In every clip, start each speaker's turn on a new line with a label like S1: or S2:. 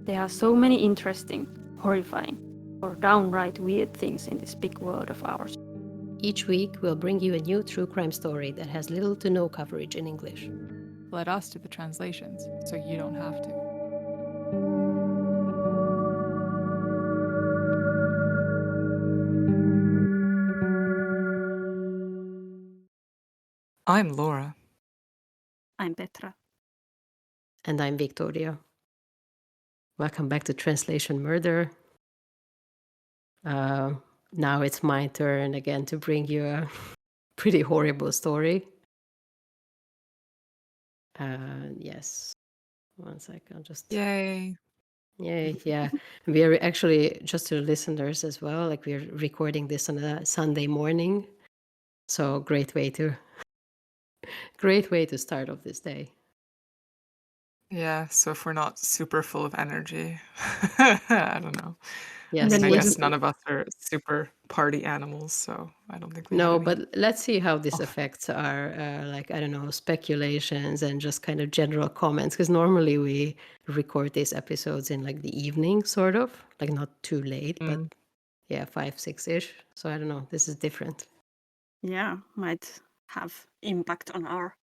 S1: There are so many interesting, horrifying, or downright weird things in this big world of ours.
S2: Each week, we'll bring you a new true crime story that has little to no coverage in English.
S3: Let us do the translations so you don't have to. I'm Laura.
S1: I'm Petra.
S2: And I'm Viktória. Welcome back to Translation Murder. Now it's my turn again to bring you a pretty horrible story. Yes. One second, I'll just...
S3: Yay.
S2: Yay, yeah. We are actually, just to listeners as well, like we're recording this on a Sunday morning. So great way to start off this day.
S3: Yeah, so if we're not super full of energy, I don't know.
S2: Yes,
S3: I mean, I
S2: yes.
S3: guess none of us are super party animals, so I don't think we
S2: No,
S3: have any.
S2: but let's see how this
S3: Oh.
S2: affects our, like, I don't know, speculations and just kind of general comments. Because normally we record these episodes in like the evening, sort of, like not too late, but yeah, 5, 6-ish. So I don't know, this is different.
S1: Yeah, might have impact on our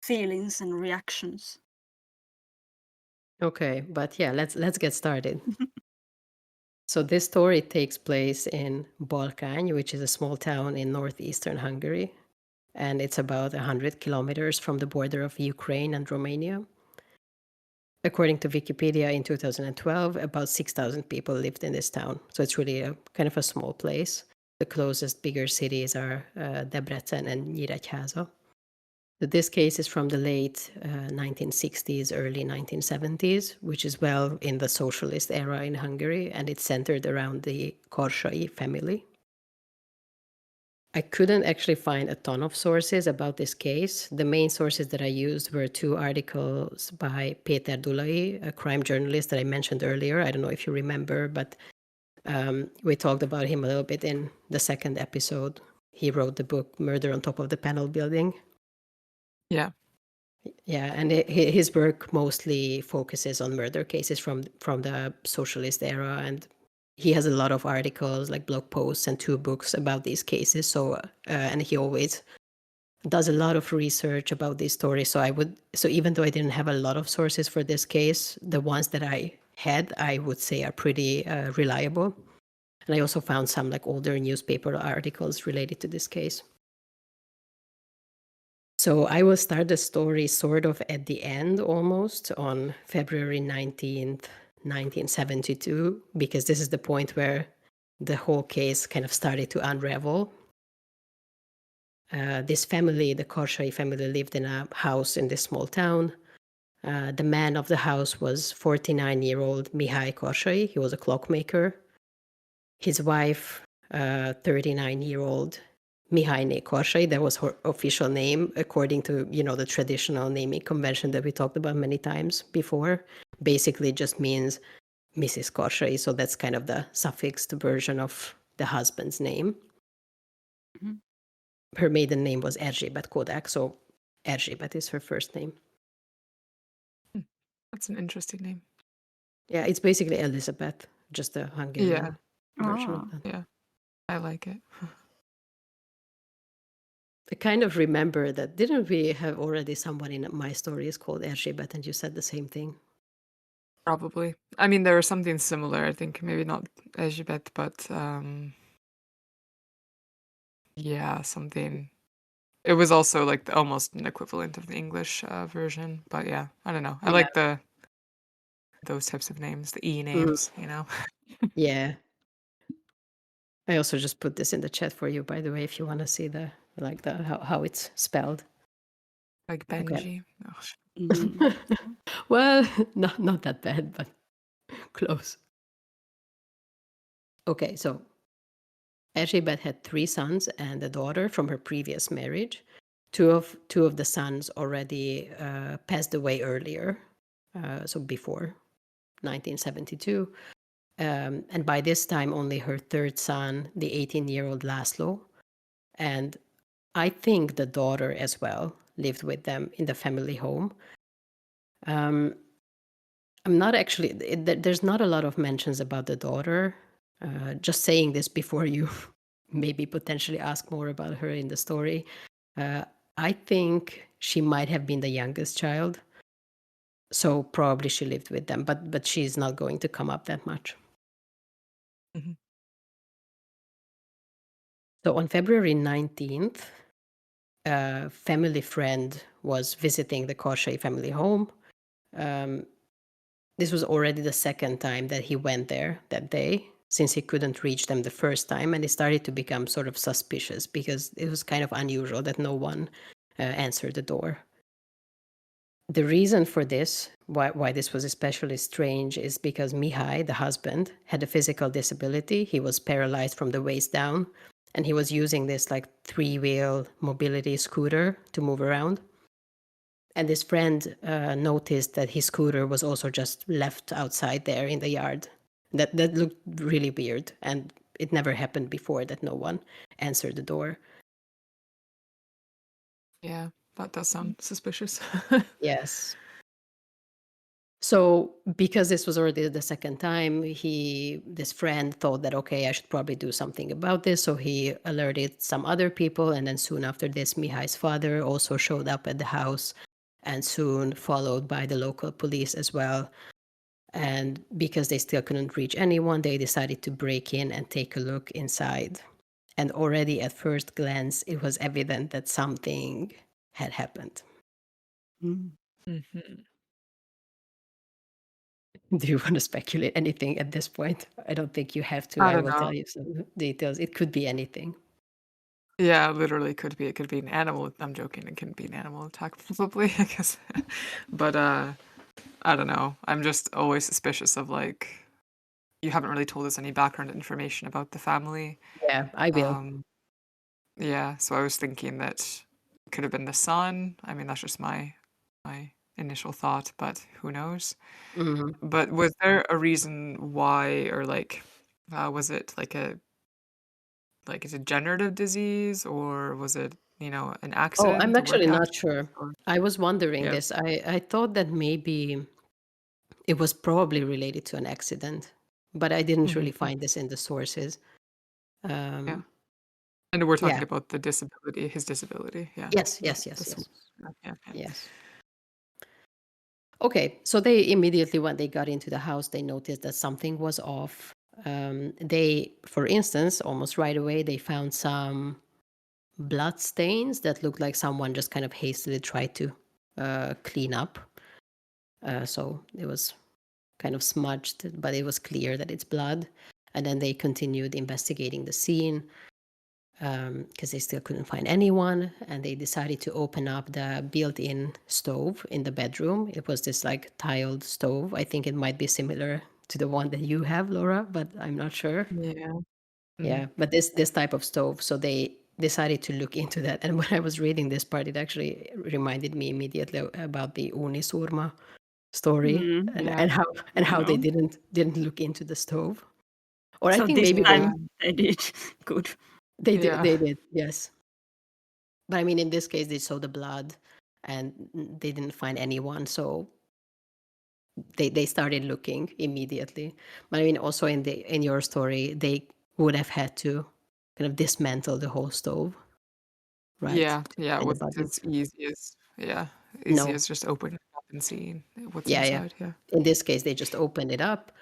S1: feelings and reactions.
S2: Okay, but yeah, let's get started. So this story takes place in Balkany, which is a small town in northeastern Hungary, and it's about 100 kilometers from the border of Ukraine and Romania. According to Wikipedia, in 2012, about 6,000 people lived in this town. So it's really a kind of a small place. The closest bigger cities are Debrecen and Nyíregyháza. This case is from the late 1960s, early 1970s, which is well in the socialist era in Hungary, and it's centered around the Karsai family. I couldn't actually find a ton of sources about this case. The main sources that I used were 2 articles by Péter Dulai, a crime journalist that I mentioned earlier. I don't know if you remember, but we talked about him a little bit in the second episode. He wrote the book Murder on Top of the Panel Building.
S3: Yeah.
S2: Yeah, and his work mostly focuses on murder cases from the socialist era, and he has a lot of articles, like blog posts and 2 books about these cases. So and he always does a lot of research about these stories. So even though I didn't have a lot of sources for this case, the ones that I had, I would say, are pretty reliable. And I also found some like older newspaper articles related to this case. So I will start the story sort of at the end, almost on February 19th, 1972, because this is the point where the whole case kind of started to unravel. This family, the Karsai family, lived in a house in this small town. The man of the house was 49-year-old Mihály Karsai. He was a clockmaker. His wife, 39-year-old Mihályné Karsai, that was her official name, according to, the traditional naming convention that we talked about many times before. Basically just means Mrs. Karsai, so that's kind of the suffixed version of the husband's name.
S1: Mm-hmm.
S2: Her maiden name was Erzsébet Kodak, so Erzsébet is her first name.
S3: That's an interesting name.
S2: Yeah, it's basically Elizabeth, just a Hungarian version of that.
S3: Yeah, I like it.
S2: I kind of remember that, didn't we have already someone in my stories called Erzsébet, and you said the same thing?
S3: Probably. I mean, there was something similar, I think, maybe not Erzsébet, but yeah, something. It was also like almost an equivalent of the English version, but yeah, I don't know. I like those types of names, the E names,
S2: Yeah. I also just put this in the chat for you, by the way, if you want to see how it's spelled.
S3: Like Benji.
S2: Okay. Well, not that bad, but close. Okay, so Erzsébet had 3 sons and a daughter from her previous marriage. Two of the sons already passed away earlier, so before 1972. And by this time, only her 3rd son, the 18-year-old Laszlo, and I think the daughter as well, lived with them in the family home. I'm not actually. There's not a lot of mentions about the daughter. Just saying this before you maybe potentially ask more about her in the story. I think she might have been the youngest child, so probably she lived with them. But she's not going to come up that much.
S3: Mhm.
S2: So on February 19th, a family friend was visiting the Karsai family home. This was already the second time that he went there that day, since he couldn't reach them the first time, and he started to become sort of suspicious because it was kind of unusual that no one answered the door. The reason for this, why this was especially strange, is because Mihai, the husband, had a physical disability. He was paralyzed from the waist down, and he was using this like 3-wheel mobility scooter to move around. And this friend noticed that his scooter was also just left outside there in the yard. That looked really weird, and it never happened before that no one answered the door.
S3: Yeah, that does sound suspicious.
S2: Yes. So because this was already the second time, this friend thought that, okay, I should probably do something about this. So he alerted some other people, and then soon after this, Mihai's father also showed up at the house, and soon followed by the local police as well. And because they still couldn't reach anyone, they decided to break in and take a look inside. And already at first glance, it was evident that something had happened.
S1: Mm.
S3: Mhm.
S2: Do you want to speculate anything at this point? I don't think you have to.
S3: I
S2: I
S3: don't
S2: will
S3: know.
S2: tell you some details. It could be anything.
S3: Yeah, literally could be. It could be an animal. I'm joking. It couldn't be an animal attack, probably, I guess. But I don't know. I'm just always suspicious of like you haven't really told us any background information about the family.
S2: Yeah, I will.
S3: Yeah, so I was thinking that it could have been the son. I mean, that's just my initial thought, but who knows?
S2: Mhm.
S3: But was there a reason why, or like, was it like a degenerative disease, or was it, an
S2: Oh, I'm
S3: accident, a
S2: actually
S3: work
S2: not
S3: accident,
S2: sure.
S3: or
S2: I was wondering
S3: yeah,
S2: this. I thought that maybe it was probably related to an accident, but I didn't
S3: hmm
S2: really find this in the sources.
S3: yeah.
S2: Um,
S3: And we're talking
S2: yeah.
S3: about the disability, his disability, yeah,
S2: Yes,
S3: not
S2: yes, yes,
S3: the source.
S2: yes.
S3: Yeah, yeah, yeah.
S2: Yes. Okay, so they immediately, when they got into the house, they noticed that something was off. They, for instance, almost right away, they found some blood stains that looked like someone just kind of hastily tried to clean up. So it was kind of smudged, but it was clear that it's blood. And then they continued investigating the scene because they still couldn't find anyone. And they decided to open up the built-in stove in the bedroom. It was this like tiled stove. I think it might be similar to the one that you have, Laura, but I'm not sure.
S3: Yeah.
S2: Yeah,
S3: Mhm.
S2: but this type of stove. So they decided to look into that. And when I was reading this part, it actually reminded me immediately about the Unisurma story
S1: Mm.
S2: and,
S3: Yeah.
S2: and how and
S1: You
S2: how they
S1: know.
S2: didn't look into the stove. Or I
S1: So
S2: think
S1: this
S2: maybe
S3: Yeah.
S1: time they did good.
S3: Yeah.
S2: they did, yes. But I mean, in this case, they saw the blood and they didn't find anyone, so they started looking immediately. But I mean, also in your story, they would have had to kind of dismantle the whole stove, right?
S3: Yeah,
S2: To
S3: yeah, it
S2: find the
S3: wasn't
S2: body.
S3: as easy as easy
S2: No,
S3: as just opening it up and seeing what's
S2: yeah, yeah.
S3: inside, yeah.
S2: In this case, they just opened it up,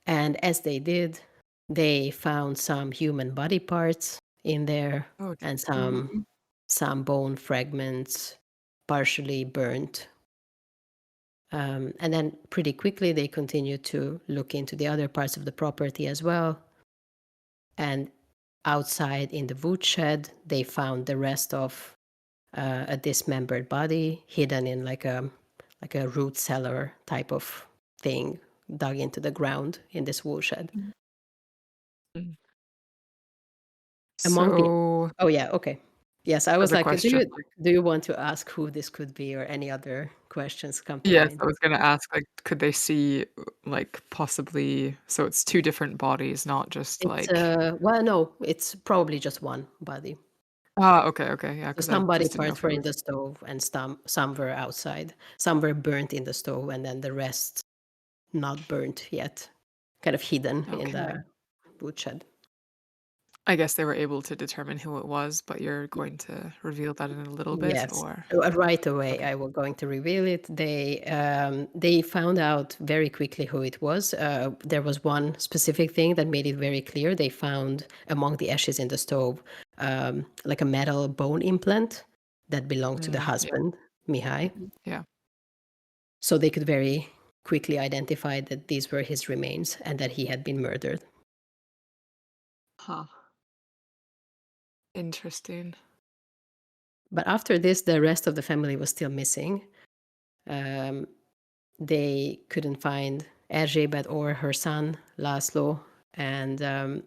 S2: and as they did, they found some human body parts in there
S3: Oh,
S2: and
S1: Mm.
S2: some bone fragments, partially burnt. And then pretty quickly they continued to look into the other parts of the property as well. And outside in the woodshed, they found the rest of a dismembered body hidden in like a root cellar type of thing dug into the ground in this woodshed.
S3: mhm. Mm.
S2: Among the
S3: So,
S2: Oh yeah, okay. Yes, I
S3: as
S2: was
S3: a
S2: like,
S3: question,
S2: do you want to ask who this could be or any other questions come to
S3: yes,
S2: mind?
S3: I was gonna ask, like, could they see, like, possibly so it's 2 different bodies, not just,
S2: It's
S3: like
S2: well, no, it's probably just one body.
S3: okay, okay, yeah,
S2: So
S3: 'cause I
S2: some body
S3: just didn't know
S2: parts
S3: if
S2: were
S3: it
S2: in
S3: was
S2: the stove and some were outside. Some were burnt in the stove, and then the rest not burnt yet, kind of hidden in
S3: Okay.
S2: the woodshed.
S3: I guess they were able to determine who it was, but you're going to reveal that in a little bit,
S2: Yes,
S3: or
S2: right away.
S3: okay.
S2: I was going to reveal it. They found out very quickly who it was. There was one specific thing that made it very clear. They found among the ashes in the stove, like a metal bone implant that belonged to the
S3: Yeah,
S2: husband, Mihai.
S1: Mhm.
S3: yeah.
S2: So they could very quickly identify that these were his remains and that he had been murdered.
S3: Huh. Interesting.
S2: But after this, the rest of the family was still missing. Um, they couldn't find Erzsébet or her son, Laszlo. And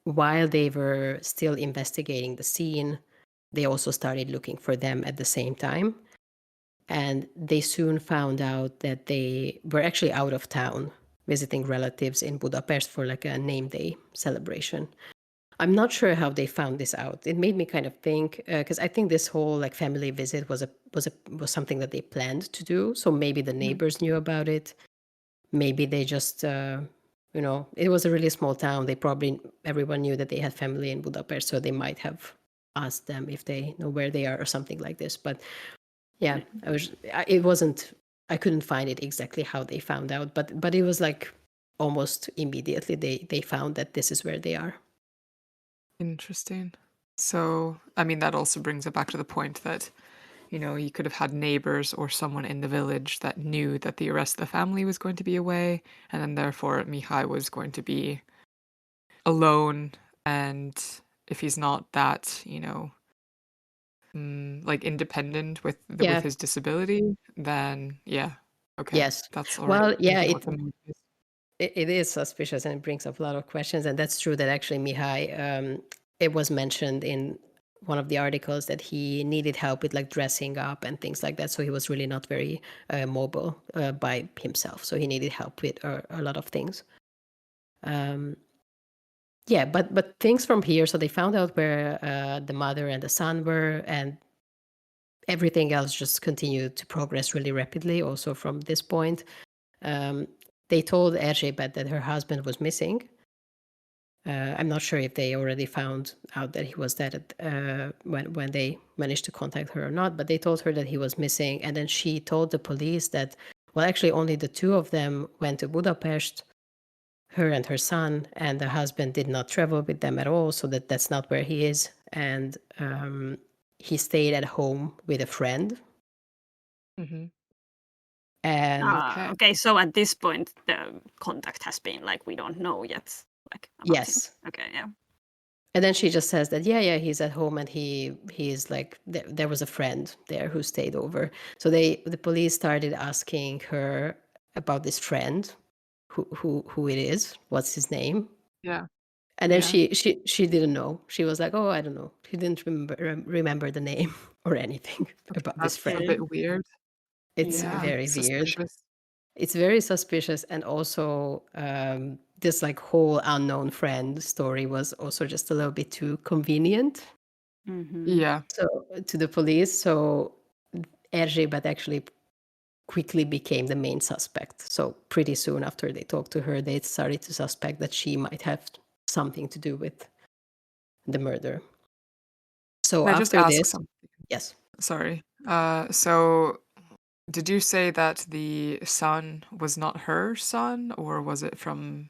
S2: while they were still investigating the scene, they also started looking for them at the same time. And they soon found out that they were actually out of town visiting relatives in Budapest for like a name day celebration. I'm not sure how they found this out. It made me kind of think because I think this whole like family visit was something that they planned to do. So maybe the neighbors knew about it. Maybe they just it was a really small town. They probably everyone knew that they had family in Budapest, so they might have asked them if they know where they are or something like this. But yeah, it wasn't. I couldn't find it exactly how they found out, but it was like almost immediately they found that this is where they are.
S3: Interesting. So, I mean, that also brings it back to the point that, you could have had neighbors or someone in the village that knew that the rest of the family was going to be away, and then therefore Mihai was going to be alone. And if he's not that, like independent with
S2: Yeah.
S3: his disability, then yeah, okay,
S2: Yes.
S3: that's already
S2: Well, yeah,
S3: thinking what the mood is.
S2: it is suspicious and it brings up a lot of questions. And that's true that actually Mihai, it was mentioned in one of the articles that he needed help with like dressing up and things like that. So he was really not very mobile by himself. So he needed help with a lot of things. Yeah, but things from here. So they found out where the mother and the son were, and everything else just continued to progress really rapidly. Also from this point, they told Erzsébet that her husband was missing. I'm not sure if they already found out that he was dead when they managed to contact her or not, but they told her that he was missing. And then she told the police that, well, actually, only the two of them went to Budapest, her and her son, and the husband did not travel with them at all, so that's not where he is. And he stayed at home with a friend.
S3: Hmm.
S2: And
S3: Okay.
S1: Okay, so at this point, the contact has been like we don't know yet, like about him.
S2: yes.
S1: Okay, yeah.
S2: And then she just says that, yeah, he's at home and he's like, there was a friend there who stayed over. So the police started asking her about this friend, who it is, what's his name.
S3: Yeah.
S2: And then
S3: Yeah.
S2: she didn't know. She was like, oh, I don't know. She didn't remember the name or anything
S3: Okay,
S2: about this
S3: that's a
S2: friend.
S1: Okay.
S3: bit weird.
S2: It's
S3: Yeah,
S2: very weird.
S3: suspicious.
S2: It's very suspicious, and also this like whole unknown friend story was also just a little bit too convenient.
S1: Mm-hmm.
S3: Yeah.
S2: So to the police, so Erzsébet actually quickly became the main suspect. So pretty soon after they talked to her, they started to suspect that she might have something to do with the murder. So
S3: Can I just
S2: after
S3: ask
S2: this,
S3: something?
S2: yes,
S3: Sorry. So did you say that the son was not her son, or was it from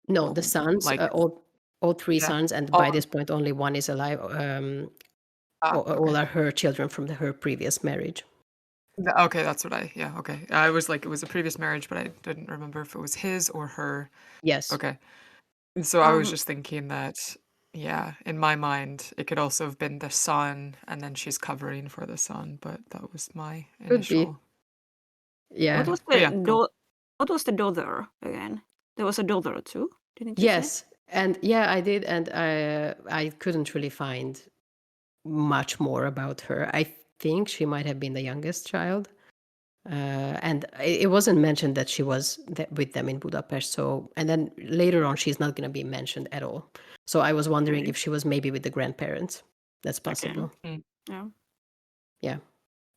S2: no, the sons,
S3: like
S2: all three
S3: yeah?
S2: sons, and
S3: Oh,
S2: by this point only one is alive. All
S3: okay.
S2: are her children from her previous marriage.
S3: Okay, that's what yeah, okay. I was like, it was a previous marriage, but I didn't remember if it was his or her.
S2: Yes,
S3: Okay. So I was
S1: Um,
S3: just thinking that, yeah, in my mind, it could also have been the son, and then she's covering for the son, but that was my
S2: could be.
S3: initial.
S1: what
S2: Yeah.
S1: was
S3: But
S1: the
S3: yeah, go.
S1: what was the daughter again? There was a daughter too, didn't you say?
S2: Yes, and yeah, I did, and I couldn't really find much more about her. I think she might have been the youngest child, and it wasn't mentioned that she was with them in Budapest. So, and then later on, she's not going to be mentioned at all. So I was wondering
S1: Okay.
S2: if she was maybe with the grandparents. That's
S1: Okay.
S2: possible.
S3: Mm.
S1: Yeah.
S2: Yeah.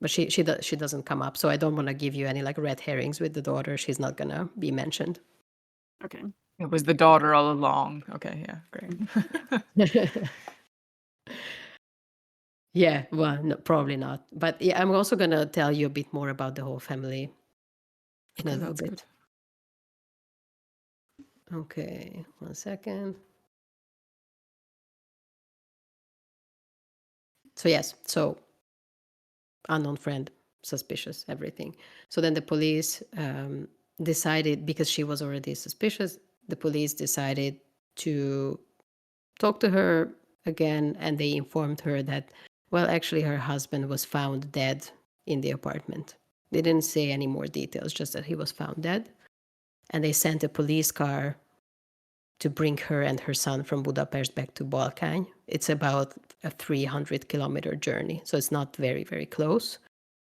S2: But she doesn't come up, so I don't want to give you any like red herrings with the daughter. She's not gonna be mentioned.
S1: Okay.
S3: It was the daughter all along. Okay, yeah, great.
S2: Yeah, well, no, probably not. But yeah, I'm also gonna tell you a bit more about the whole family in a
S3: Okay,
S2: little
S3: that's
S2: bit.
S3: good.
S2: Okay, 1 second. So yes, so unknown friend, suspicious, everything. So then the police decided, because she was already suspicious, the police decided to talk to her again, and they informed her that, well, actually her husband was found dead in the apartment. They didn't say any more details, just that he was found dead. And they sent a police car to bring her and her son from Budapest back to Balkany. It's about a 300-kilometer journey, so it's not very, very close.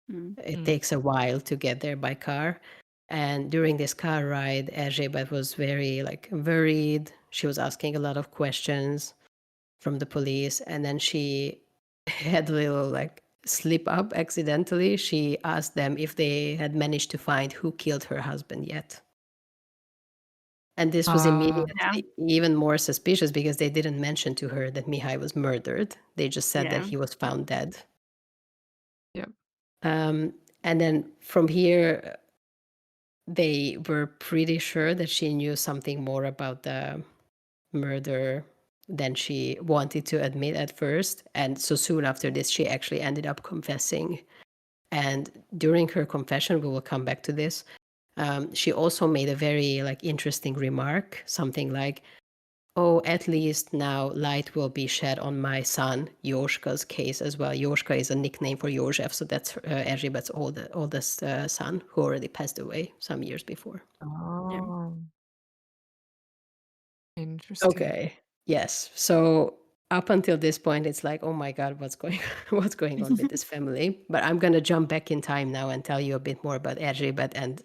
S2: It takes a while to get there by car. And during this car ride, Erzsébet was very worried. She was asking a lot of questions from the police, and then she had a little slip up accidentally. She asked them if they had managed to find who killed her husband yet. And this was immediately even more suspicious because they didn't mention to her that Mihai was murdered. They just said that he was found dead.
S3: Yep.
S2: And then from here, they were pretty sure that she knew something more about the murder than she wanted to admit at first. And so soon after this, she actually ended up confessing. And during her confession, we will come back to this, she also made a very interesting remark, something like, "Oh, at least now light will be shed on my son József's case as well." József is a nickname for József, so that's Erzsébet's oldest son, who already passed away some years before.
S3: Oh, interesting.
S2: Okay. Yes. So up until this point, it's like, oh my God, what's going on with this family? But I'm gonna jump back in time now and tell you a bit more about Erzsébet and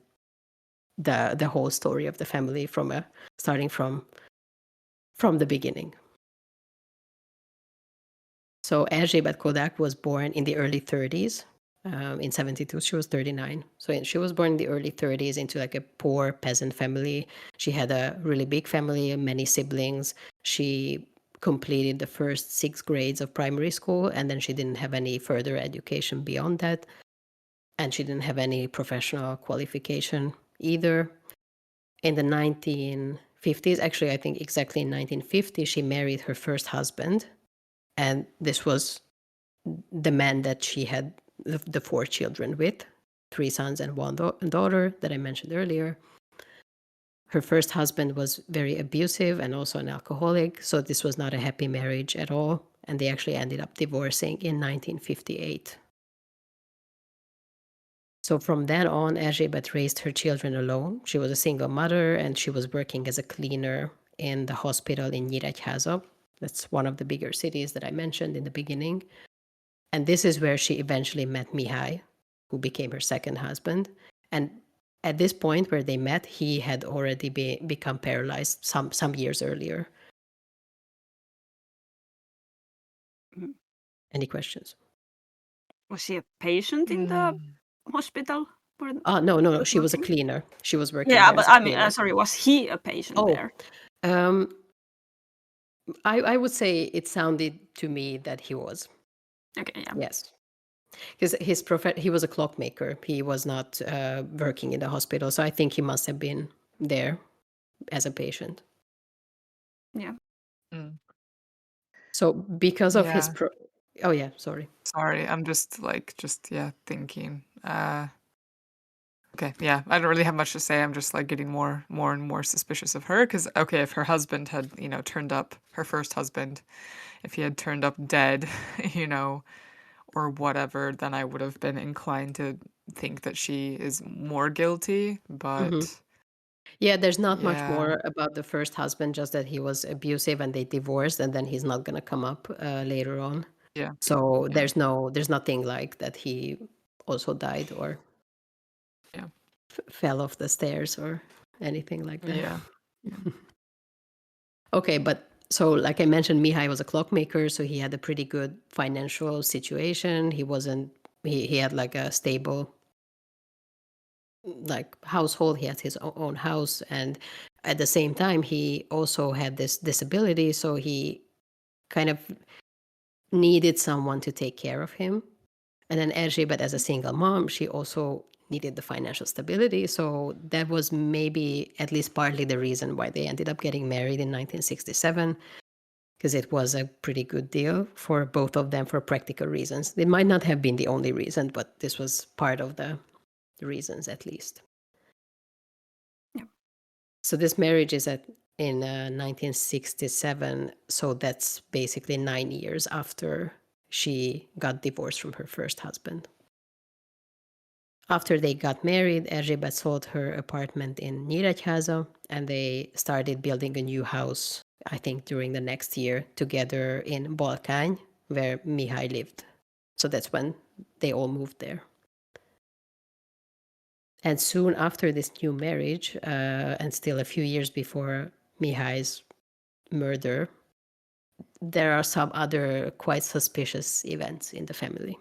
S2: the whole story of the family starting from the beginning. So Erzsébet Kodak was born in the early 30s. In 72, she was 39. So she was born in the early 30s into a poor peasant family. She had a really big family, many siblings. She completed the first 6 grades of primary school, and then she didn't have any further education beyond that. And she didn't have any professional qualification either. In the 1950s, actually, I think exactly in 1950, she married her first husband. And this was the man that she had the 4 children with, 3 sons and 1 daughter that I mentioned earlier. Her first husband was very abusive and also an alcoholic, so this was not a happy marriage at all, and they actually ended up divorcing in 1958. So from then on, Erzsébet raised her children alone. She was a single mother, and she was working as a cleaner in the hospital in Nyíregyháza. That's one of the bigger cities that I mentioned in the beginning. And this is where she eventually met Mihai, who became her second husband. And at this point where they met, he had already become paralyzed some years earlier. Any questions?
S1: Was she a patient in the hospital?
S2: No. She was a cleaner. She was working
S1: Yeah,
S2: there
S1: but
S2: as a
S1: I mean,
S2: cleaner.
S1: sorry, was he a patient there?
S2: I would say it sounded to me that he was.
S1: Okay, yeah.
S2: Yes. Because he was a clockmaker. He was not working in the hospital, so I think he must have been there as a patient.
S1: Yeah.
S2: So because of his
S3: Yeah.
S2: oh yeah, sorry.
S3: Sorry, I'm just thinking. Okay, yeah, I don't really have much to say. I'm just getting more and more suspicious of her because okay, if her husband had, turned up, her first husband, if he had turned up dead, or whatever, then I would have been inclined to think that she is more guilty, but
S2: Yeah, there's not much
S3: yeah.
S2: more about the first husband, just that he was abusive and they divorced, and then he's not gonna come up later on.
S3: Yeah.
S2: So
S3: Yeah.
S2: there's nothing like that he also died or
S3: Yeah.
S2: fell off the stairs or anything like that.
S3: Yeah.
S2: Okay, but so like I mentioned, Mihai was a clockmaker, so he had a pretty good financial situation. He wasn't he had like a stable like household. He had his own house, and at the same time he also had this disability, so he kind of needed someone to take care of him. And then Erzsébet, as a single mom, she also needed the financial stability. So that was maybe at least partly the reason why they ended up getting married in 1967, because it was a pretty good deal for both of them for practical reasons. It might not have been the only reason, but this was part of the reasons at least.
S1: Yeah.
S2: So this marriage is in 1967. So that's basically 9 years after she got divorced from her first husband. After they got married, Erzsébet sold her apartment in Nyíregyháza, and they started building a new house, I think, during the next year together in Balkany, where Mihály lived. So that's when they all moved there. And soon after this new marriage, and still a few years before Mihály's murder, there are some other quite suspicious events in the family.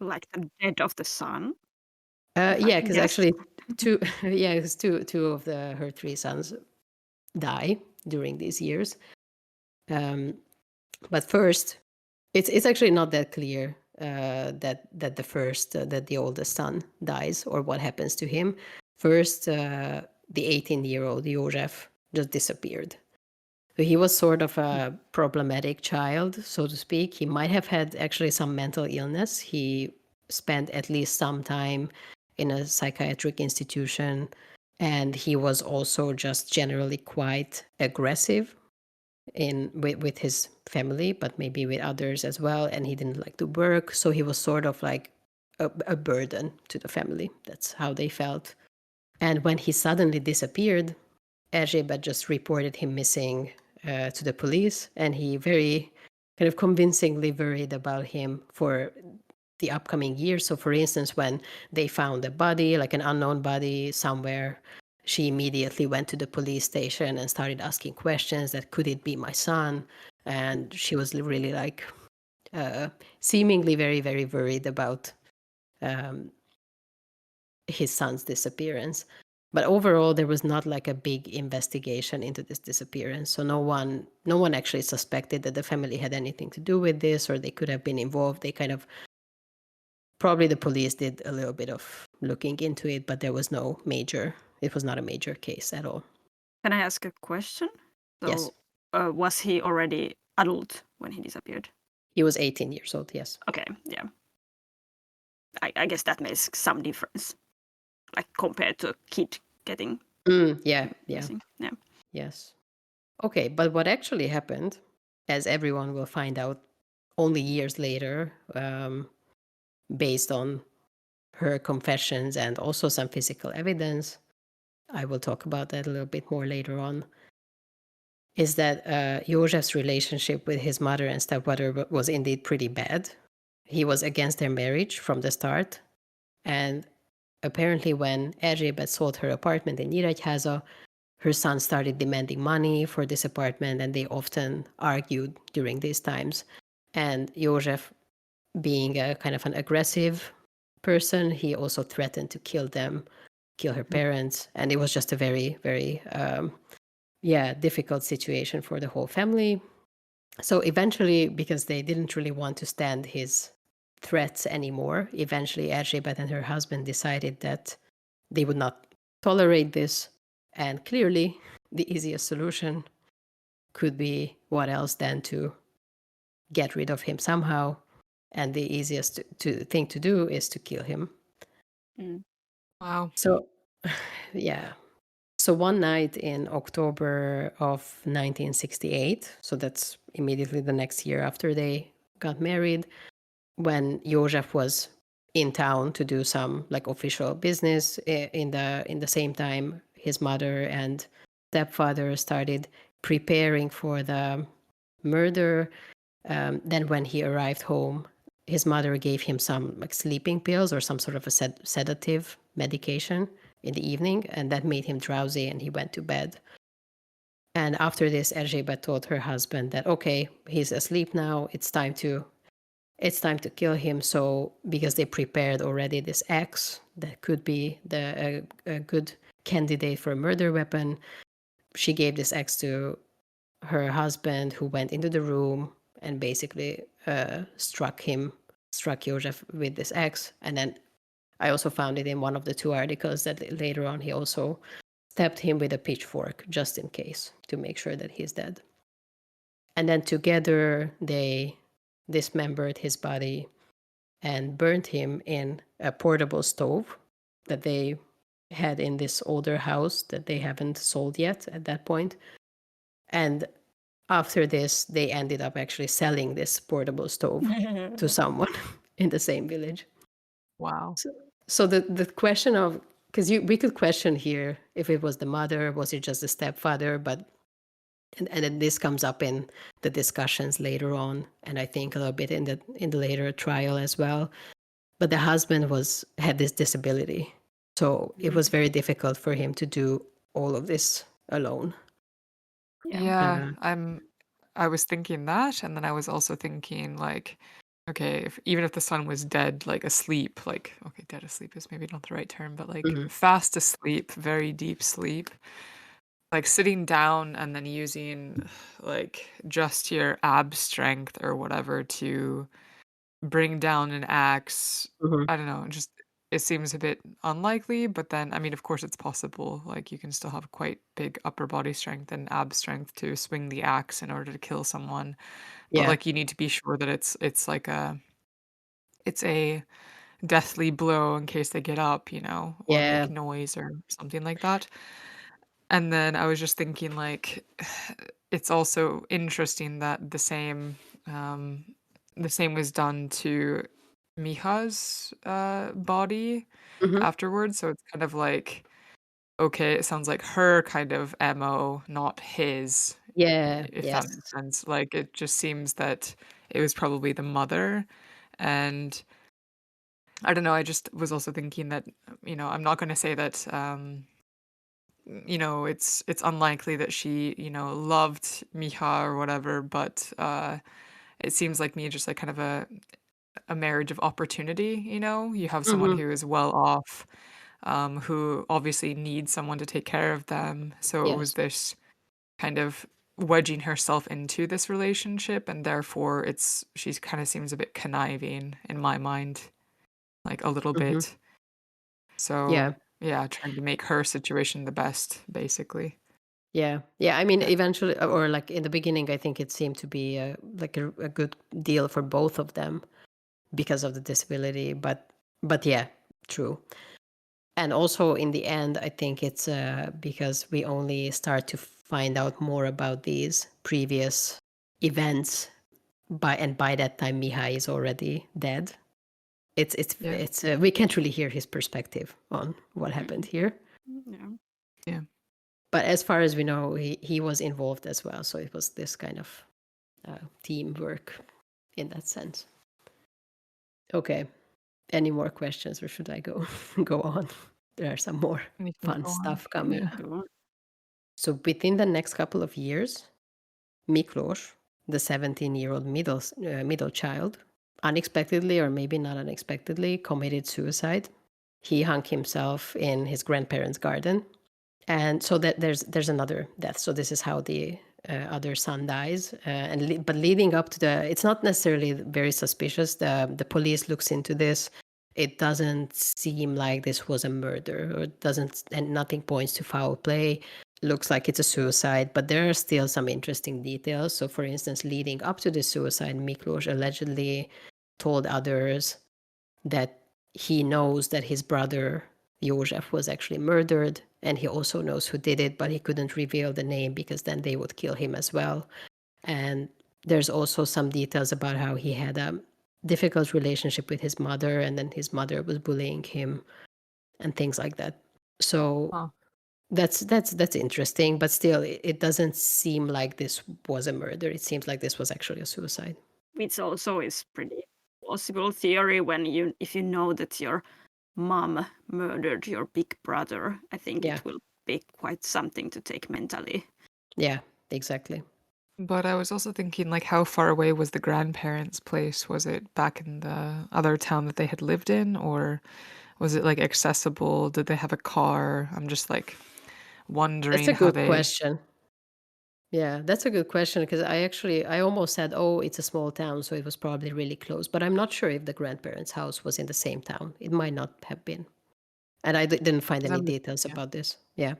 S1: Like the death of the son.
S2: Yeah, because
S1: Yes.
S2: actually two of her 3 sons die during these years. But first, it's actually not that clear that the oldest son dies or what happens to him. First, the 18-year-old József just disappeared. So he was sort of a problematic child, so to speak. He might have had actually some mental illness. He spent at least some time in a psychiatric institution, and he was also just generally quite aggressive with his family, but maybe with others as well. And he didn't like to work, so he was sort of like a burden to the family. That's how they felt. And when he suddenly disappeared, Erzsébet just reported him missing to the police, and he very kind of convincingly worried about him for the upcoming years. So for instance, when they found a body, like an unknown body somewhere, she immediately went to the police station and started asking questions that could it be my son? And she was really like seemingly very, very worried about his son's disappearance. But overall, there was not like a big investigation into this disappearance. So no one actually suspected that the family had anything to do with this, or they could have been involved. They kind of, probably the police did a little bit of looking into it, but it was not a major case at all.
S1: Can I ask a question? So,
S2: Yes.
S1: Was he already adult when he disappeared?
S2: He was 18 years old, yes.
S1: Okay, yeah. I guess that makes some difference, like compared to a kid getting
S2: Yeah.
S1: missing. Yeah.
S2: Yes. Okay, but what actually happened, as everyone will find out only years later, based on her confessions and also some physical evidence, I will talk about that a little bit more later on, is that József's relationship with his mother and stepbrother was indeed pretty bad. He was against their marriage from the start, and apparently when Erzsébet sold her apartment in Nyíregyháza, her son started demanding money for this apartment, and they often argued during these times. And József, being a kind of an aggressive person, he also threatened to kill her parents. And it was just a very, very, difficult situation for the whole family. So eventually, because they didn't really want to stand his threats anymore, eventually Erzsébet and her husband decided that they would not tolerate this. And clearly, the easiest solution could be what else than to get rid of him somehow. And the easiest thing to do is to kill him.
S3: Wow.
S2: So, yeah. So one night in October of 1968, so that's immediately the next year after they got married, when József was in town to do some like official business, in the same time his mother and stepfather started preparing for the murder. Then when he arrived home, his mother gave him some like sleeping pills or some sort of a sedative medication in the evening, and that made him drowsy and he went to bed. And after this, Erzsébet told her husband that, okay, he's asleep now, it's time to it's time to kill him. So because they prepared already this axe that could be a good candidate for a murder weapon, she gave this axe to her husband, who went into the room and basically struck Joseph with this axe. And then I also found it in one of the two articles that later on he also stabbed him with a pitchfork, just in case, to make sure that he's dead. And then together they dismembered his body and burned him in a portable stove that they had in this older house that they haven't sold yet at that point. And after this, they ended up actually selling this portable stove to someone in the same village.
S3: Wow.
S2: So the question of, because we could question here if it was the mother, was it just the stepfather, but and then this comes up in the discussions later on, and I think a little bit in the later trial as well. But the husband had this disability, so it was very difficult for him to do all of this alone.
S3: Yeah, I was thinking that, and then I was also thinking like, okay, even if the son was dead, like asleep, like okay, dead asleep is maybe not the right term, but like
S2: Mhm.
S3: fast asleep, very deep sleep, like sitting down and then using like just your ab strength or whatever to bring down an axe.
S2: Mhm.
S3: I don't know, just it seems a bit unlikely, but then I mean, of course it's possible. Like you can still have quite big upper body strength and ab strength to swing the axe in order to kill someone. But
S2: Yeah.
S3: like you need to be sure that it's like it's a deathly blow in case they get up, or
S2: Yeah.
S3: make noise or something like that. And then I was just thinking like it's also interesting that the same was done to Miha's body
S2: Mhm.
S3: afterwards. So it's kind of like, okay, it sounds like her kind of MO, not his,
S2: Yeah.
S3: if that
S2: Yes.
S3: makes sense. Like it just seems that it was probably the mother. And I don't know, I just was also thinking that, I'm not going to say that it's unlikely that she, loved Miha or whatever, but it seems like me just like kind of a marriage of opportunity, You have someone
S2: Mhm.
S3: who is well off, who obviously needs someone to take care of them. So it was
S2: Yes.
S3: this kind of wedging herself into this relationship, and therefore she kind of seems a bit conniving in my mind, like a little
S2: Mhm.
S3: bit. So
S2: Yeah.
S3: yeah, trying to make her situation the best, basically.
S2: Yeah. Yeah. I mean, eventually, or like in the beginning, I think it seemed to be like a good deal for both of them because of the disability. But yeah, true. And also in the end, I think it's because we only start to find out more about these previous events by that time Mihai is already dead.
S3: Yeah.
S2: It's we can't really hear his perspective on what happened here.
S1: Yeah.
S3: Yeah.
S2: But as far as we know, he was involved as well. So it was this kind of teamwork in that sense. Okay. Any more questions, or should I go go on? There are some more
S3: You can
S2: fun
S3: go on.
S2: stuff coming.
S3: Yeah.
S1: Go on.
S2: So within the next couple of years, Miklos, the 17-year-old middle child, unexpectedly or maybe not unexpectedly, committed suicide. He hung himself in his grandparents' garden. And so that there's another death. So this is how the other son dies. But leading up to it's not necessarily very suspicious. The police looks into this. It doesn't seem like this was a murder, or it doesn't, and nothing points to foul play. Looks like it's a suicide, but there are still some interesting details. So, for instance, leading up to the suicide, Miklos allegedly told others that he knows that his brother Josef was actually murdered, and he also knows who did it, but he couldn't reveal the name because then they would kill him as well. And there's also some details about how he had a difficult relationship with his mother, and then his mother was bullying him and things like that. So
S3: Huh.
S2: that's interesting, but still, it doesn't seem like this was a murder. It seems like this was actually a suicide.
S1: Which also is pretty plausible theory when if you know that your mom murdered your big brother. I think
S2: Yeah,
S1: it will be quite something to take mentally.
S2: yeah, exactly.
S3: But I was also thinking, like, how far away was the grandparents' place? Was it back in the other town that they had lived in, or was it, like, accessible? Did they have a car? I'm just, like,
S2: That's
S3: wondering
S2: a
S3: how
S2: good
S3: they.
S2: question. Yeah, that's a good question because I almost said, oh, it's a small town, so it was probably really close. But I'm not sure if the grandparents' house was in the same town. It might not have been. And didn't find
S3: 'Cause
S2: any
S3: I'm just
S2: details
S3: yeah.
S2: about this. Yeah.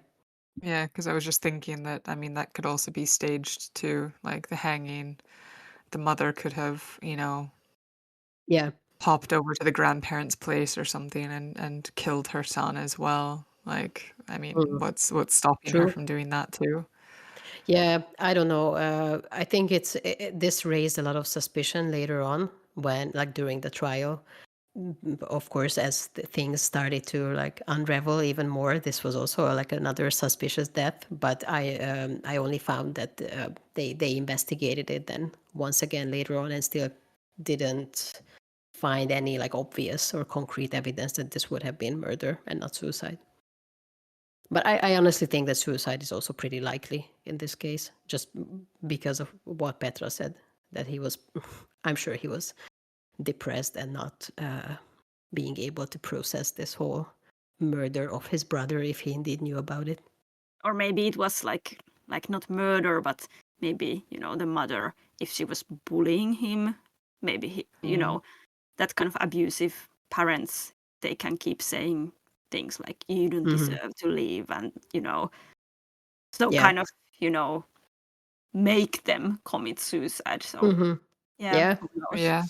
S3: Yeah, because I was just thinking that, I mean, that could also be staged too, like, the hanging. The mother could have,
S2: Yeah.
S3: popped over to the grandparents' place or something and killed her son as well. Like, I mean,
S2: Mm,
S3: what's stopping her
S2: true.
S3: from doing that too?
S2: Yeah, I don't know. I think this raised a lot of suspicion later on when, like, during the trial. Of course, as things started to like unravel even more, this was also like another suspicious death. But I only found that they investigated it then once again later on and still didn't find any like obvious or concrete evidence that this would have been murder and not suicide. But I honestly think that suicide is also pretty likely in this case, just because of what Petra said, that he was, I'm sure he was depressed and not being able to process this whole murder of his brother if he indeed knew about it.
S1: Or maybe it was like not murder, but maybe, the mother, if she was bullying him, maybe
S2: Mm.
S1: that kind of abusive parents, they can keep saying things like you don't
S2: Hmm.
S1: deserve to live, and so
S2: Yeah.
S1: kind of, make them commit suicide. So
S2: Hmm.
S1: yeah,
S2: Yeah.
S1: who knows?
S3: Yeah.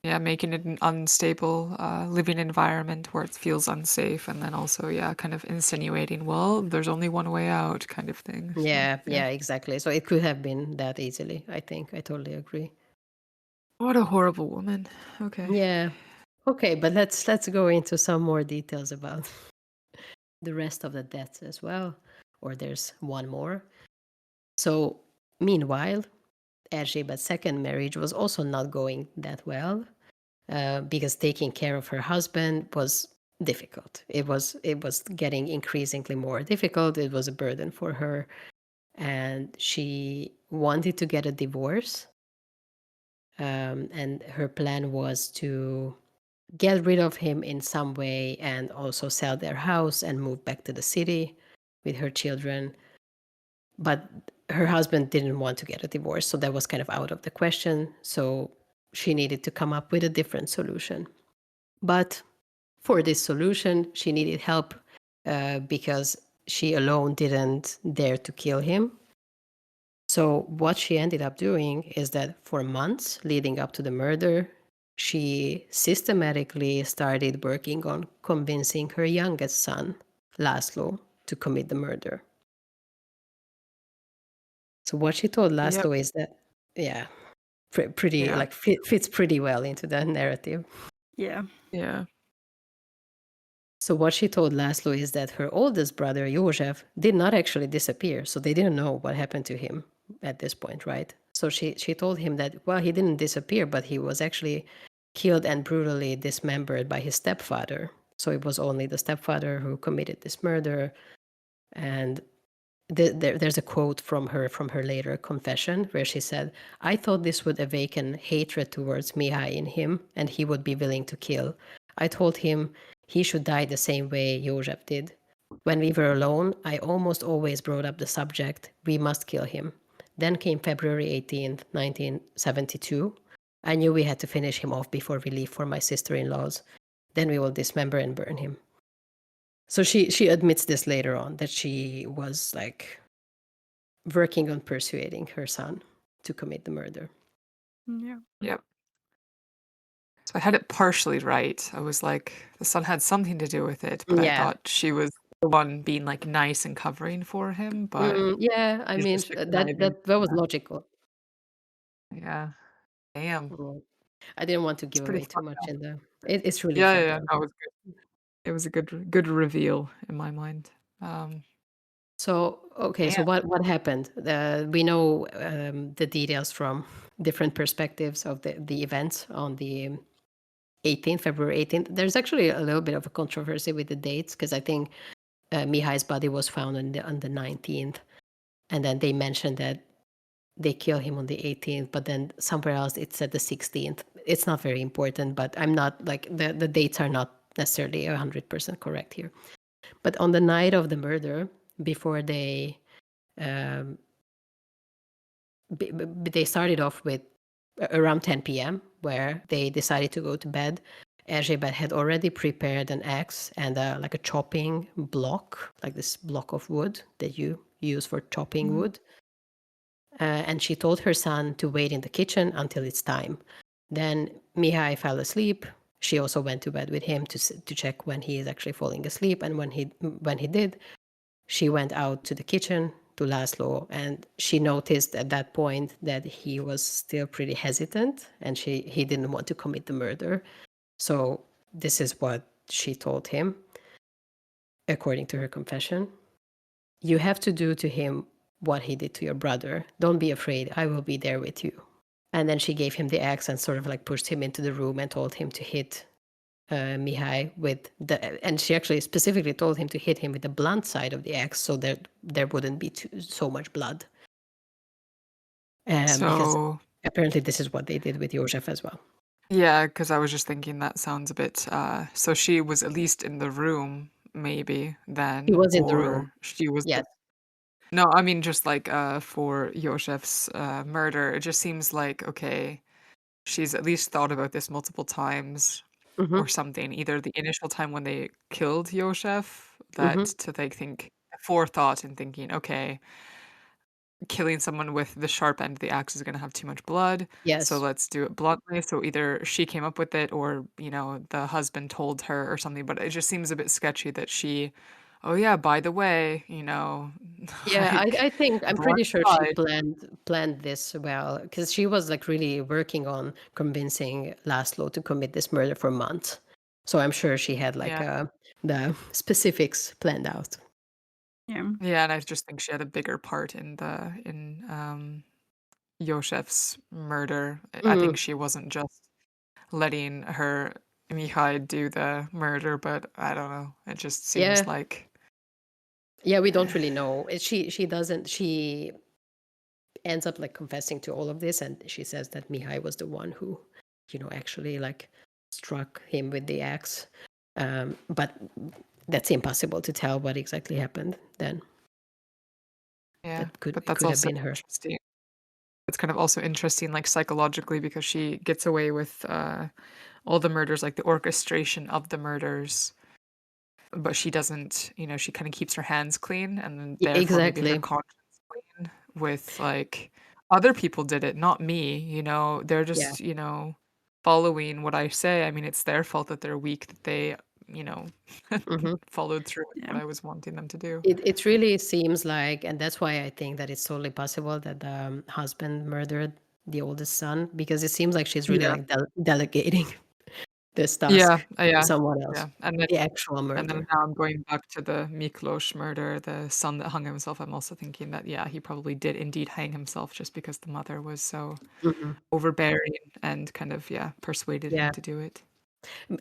S3: Yeah, making it an unstable living environment where it feels unsafe, and then also, yeah, kind of insinuating, well, there's only one way out, kind of thing. So,
S2: Yeah.
S3: yeah.
S2: Yeah. Exactly. So it could have been that easily. I think I totally agree.
S3: What a horrible woman. Okay.
S2: Yeah. Okay, but let's go into some more details about the rest of the deaths as well. Or there's one more. So meanwhile, Erzsébet's second marriage was also not going that well. Because taking care of her husband was difficult. It was getting increasingly more difficult. It was a burden for her, and she wanted to get a divorce. And her plan was to get rid of him in some way and also sell their house and move back to the city with her children. But her husband didn't want to get a divorce, so that was kind of out of the question. So she needed to come up with a different solution. But for this solution, she needed help because she alone didn't dare to kill him. So, what she ended up doing is that for months leading up to the murder, she systematically started working on convincing her youngest son, Laszlo, to commit the murder. So, what she told
S3: Yep.
S2: Laszlo is that, yeah, pretty,
S3: Yeah.
S2: like, fits pretty well into the narrative.
S1: Yeah.
S3: Yeah.
S2: So what she told Laszlo is that her oldest brother, József, did not actually disappear. So they didn't know what happened to him at this point, right? So she told him that, well, he didn't disappear, but he was actually killed and brutally dismembered by his stepfather. So it was only the stepfather who committed this murder. And there's a quote from her later confession where she said, "I thought this would awaken hatred towards Mihai in him, and he would be willing to kill. I told him he should die the same way József did. When we were alone, I almost always brought up the subject, we must kill him. Then came February 18th, 1972. I knew we had to finish him off before we leave for my sister-in-law's. Then we will dismember and burn him." So she admits this later on, that she was like working on persuading her son to commit the murder.
S1: Yeah.
S3: Yep. So I had it partially right. I was like, the son had something to do with it, but I
S2: Yeah.
S3: thought she was the one being, like, nice and covering for him, but
S2: Yeah, I
S3: she's
S2: mean,
S3: just
S2: that
S3: conniving.
S2: that that was logical.
S3: Yeah. Damn.
S2: Mm. I didn't want to
S3: It's
S2: give
S3: pretty
S2: away too
S3: fucked
S2: much
S3: up.
S2: in the it's really
S3: Yeah, yeah,
S2: fucked
S3: yeah.
S2: up.
S3: No, it was good. It was a good reveal in my mind. Um,
S2: So, okay, so
S3: damn.
S2: what happened? We know the details from different perspectives of the events on the 18th, February 18th. There's actually a little bit of a controversy with the dates because I think Mihai's body was found on the 19th, and then they mentioned that they kill him on the 18th, but then somewhere else it said the 16th. It's not very important, but I'm not like the dates are not necessarily 100% correct here. But on the night of the murder, before they um, they started off with around 10 p.m. where they decided to go to bed. Erzsébet had already prepared an axe and like a chopping block, like this block of wood that you use for chopping wood. And she told her son to wait in the kitchen until it's time. Then Mihai fell asleep. She also went to bed with him to check when he is actually falling asleep. And when he did, she went out to the kitchen to Laszlo, and she noticed at that point that he was still pretty hesitant, and he didn't want to commit the murder. So this is what she told him, according to her confession. You have to do to him what he did to your brother. Don't be afraid. I will be there with you. And then she gave him the axe and sort of like pushed him into the room and told him to hit Mihai with and she actually specifically told him to hit him with the blunt side of the axe so that there wouldn't be so much blood. Because
S3: So
S2: apparently this is what they did with Josef as well.
S3: yeah, because I was just thinking that sounds a bit. So she was at least in the room, maybe then,
S2: He was in the room.
S3: or she was.
S2: Yes.
S3: No, I mean just like for Josef's murder, it just seems like okay, she's at least thought about this multiple times or
S2: Mm-hmm.
S3: something. Either the initial time when they killed Josef, that
S2: Mm-hmm.
S3: to like think forethought and thinking, okay, killing someone with the sharp end of the axe is going to have too much blood, so
S2: Yes.
S3: let's do it bluntly. So either she came up with it or, the husband told her or something, but it just seems a bit sketchy that she, oh yeah, by the way,
S2: Yeah,
S3: like
S2: I think I'm
S3: blunt
S2: pretty sure she
S3: side.
S2: planned this well because she was like really working on convincing Laszlo to commit this murder for months. So I'm sure she had like
S3: Yeah.
S2: the specifics planned out.
S1: Yeah.
S3: Yeah, and I just think she had a bigger part in Josef's murder. I
S2: Mm,
S3: think she wasn't just letting her Mihai do the murder, but I don't know. It just seems
S2: yeah,
S3: like
S2: yeah, we don't really know. She doesn't. She ends up like confessing to all of this, and she says that Mihai was the one who, actually like struck him with the axe. But that's impossible to tell what exactly happened then.
S3: yeah,
S2: That could
S3: but
S2: it
S3: that's
S2: could have
S3: also
S2: been her.
S3: interesting. It's kind of also interesting, like psychologically, because she gets away with all the murders, like the orchestration of the murders, but she doesn't, she kind of keeps her hands clean, and then therefore maybe her
S2: Exactly.
S3: conscience clean with like other people did it, not me, they're
S2: Yeah.
S3: just, following what I say. I mean, it's their fault that they're weak, that they, you know,
S2: Hmm.
S3: followed through with what
S1: Yeah.
S3: I was wanting them to do.
S2: It really seems like, and that's why I think that it's totally possible that the husband murdered the oldest son because it seems like she's really
S3: Yeah.
S2: like delegating this task
S3: Yeah,
S2: to
S3: yeah,
S2: someone else.
S3: yeah, and then
S2: The actual
S3: and then
S2: murder.
S3: now I'm going back to the Miklos murder, the son that hung himself. I'm also thinking that, yeah, he probably did indeed hang himself just because the mother was so
S2: Hmm.
S3: overbearing and kind of, yeah, persuaded him
S2: Yeah.
S3: to do it.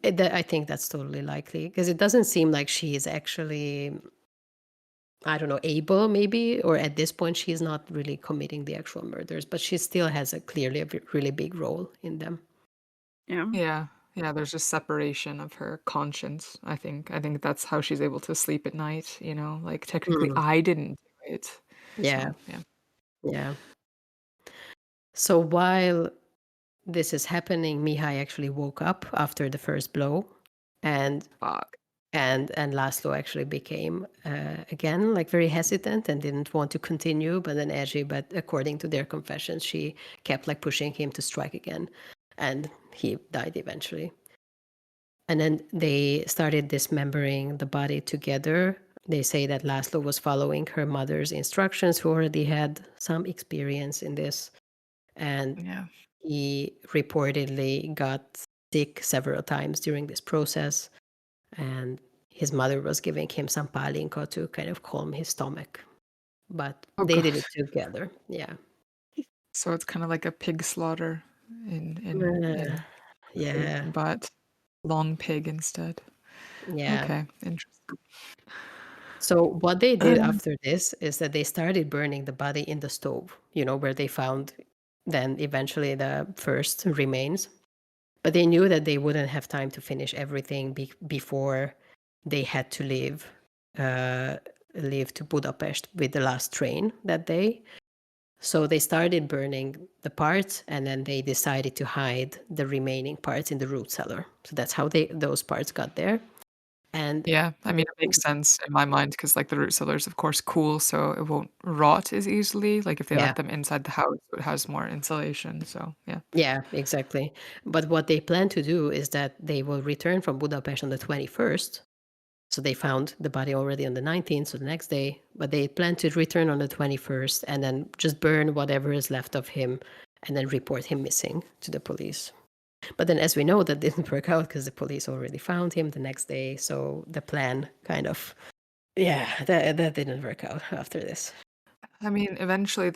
S2: I think that's totally likely because it doesn't seem like she is actually, I don't know, able maybe, or at this point she's not really committing the actual murders, but she still has clearly a really big role in them.
S1: Yeah.
S3: Yeah, yeah, there's a separation of her conscience, I think. I think that's how she's able to sleep at night, like technically
S2: Mm.
S3: I didn't do it.
S2: Yeah.
S3: So, yeah.
S2: Yeah. So while this is happening, Mihai actually woke up after the first blow, and
S3: Fuck.
S2: and Laszlo actually became again like very hesitant and didn't want to continue. But then Erzsébet, but according to their confessions, she kept like pushing him to strike again, and he died eventually. And then they started dismembering the body together. They say that Laszlo was following her mother's instructions, who already had some experience in this, and
S3: Yeah.
S2: he reportedly got sick several times during this process, and his mother was giving him some palinka to kind of calm his stomach. But
S3: Oh
S2: they did
S3: god.
S2: it together. Yeah.
S3: So it's kind of like a pig slaughter
S2: Uh,
S3: in pig,
S2: yeah.
S3: but long pig instead.
S2: Yeah.
S3: Okay, interesting.
S2: So what they did after this is that they started burning the body in the stove, where they found then eventually the first remains. But they knew that they wouldn't have time to finish everything before they had to leave to Budapest with the last train that day. So they started burning the parts, and then they decided to hide the remaining parts in the root cellar. So that's how those parts got there. And
S3: Yeah, I mean, it makes sense in my mind because, like, the root cellar is, of course, cool, so it won't rot as easily, like, if they
S2: yeah,
S3: left them inside the house, so it has more insulation, so yeah.
S2: yeah, exactly. But what they plan to do is that they will return from Budapest on the 21st. So they found the body already on the 19th, so the next day. But they plan to return on the 21st and then just burn whatever is left of him and then report him missing to the police. But then, as we know, that didn't work out because the police already found him the next day. So the plan that didn't work out after this.
S3: I mean, eventually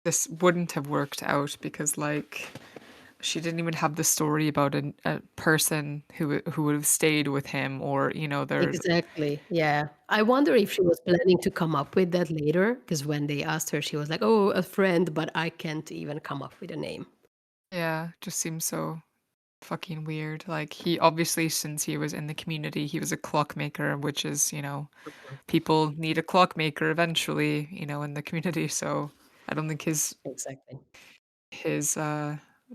S3: this wouldn't have worked out because, like, she didn't even have the story about a person who would have stayed with him, or, there's
S2: Exactly. Yeah. I wonder if she was planning to come up with that later, because when they asked her, she was like, "Oh, a friend, but I can't even come up with a name."
S3: yeah, just seems so fucking weird. Like, he obviously, since he was in the community, he was a clockmaker, which is,
S2: Mhm.
S3: people need a clockmaker eventually, in the community. So I don't think
S2: Exactly.
S3: his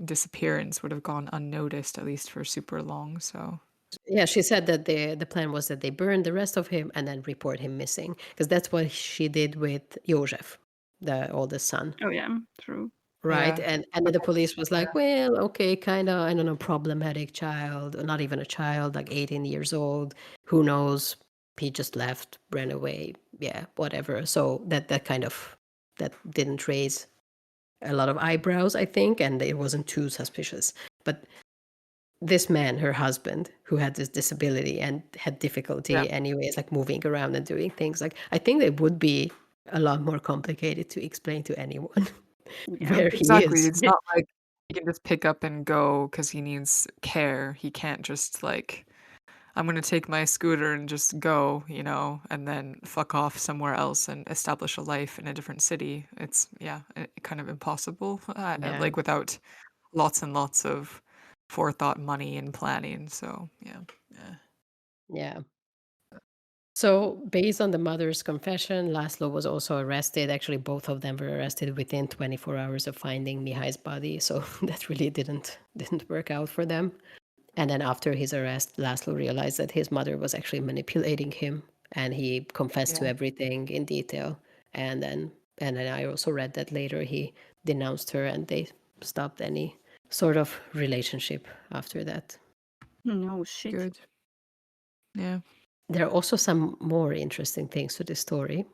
S3: disappearance would have gone unnoticed, at least for super long. So
S2: Yeah, she said that the plan was that they burn the rest of him and then report him missing, because that's what she did with Josef, the oldest son.
S1: Oh yeah, true.
S2: Right,
S3: yeah,
S2: and then
S3: but
S2: the
S3: that's
S2: police was like, "Well, okay, kinda, I don't know, problematic child, or not even a child, like 18 years old. Who knows? He just left, ran away. Yeah, whatever." So that didn't raise a lot of eyebrows, I think, and it wasn't too suspicious. But this man, her husband, who had this disability and had
S3: yeah,
S2: difficulty anyways, like moving around and doing things, like I think it would be a lot more complicated to explain to anyone
S1: Yeah.
S2: where he
S3: exactly.
S2: is.
S3: It's not like he can just pick up and go because he needs care. He can't just, like, I'm gonna take my scooter and just go, and then fuck off somewhere else and establish a life in a different city. It's, yeah, kind of impossible,
S2: Yeah.
S3: like, without lots and lots of forethought, money, and planning. So yeah, yeah,
S2: Yeah. So, based on the mother's confession, Laszlo was also arrested. Actually, both of them were arrested within 24 hours of finding Mihai's body. So that really didn't work out for them. And then after his arrest, Laszlo realized that his mother was actually manipulating him, and he confessed to
S3: yeah.
S2: everything in detail. And then I also read that later he denounced her, and they stopped any sort of relationship after that.
S1: No shit.
S3: Good. Yeah.
S2: There are also some more interesting things to this story.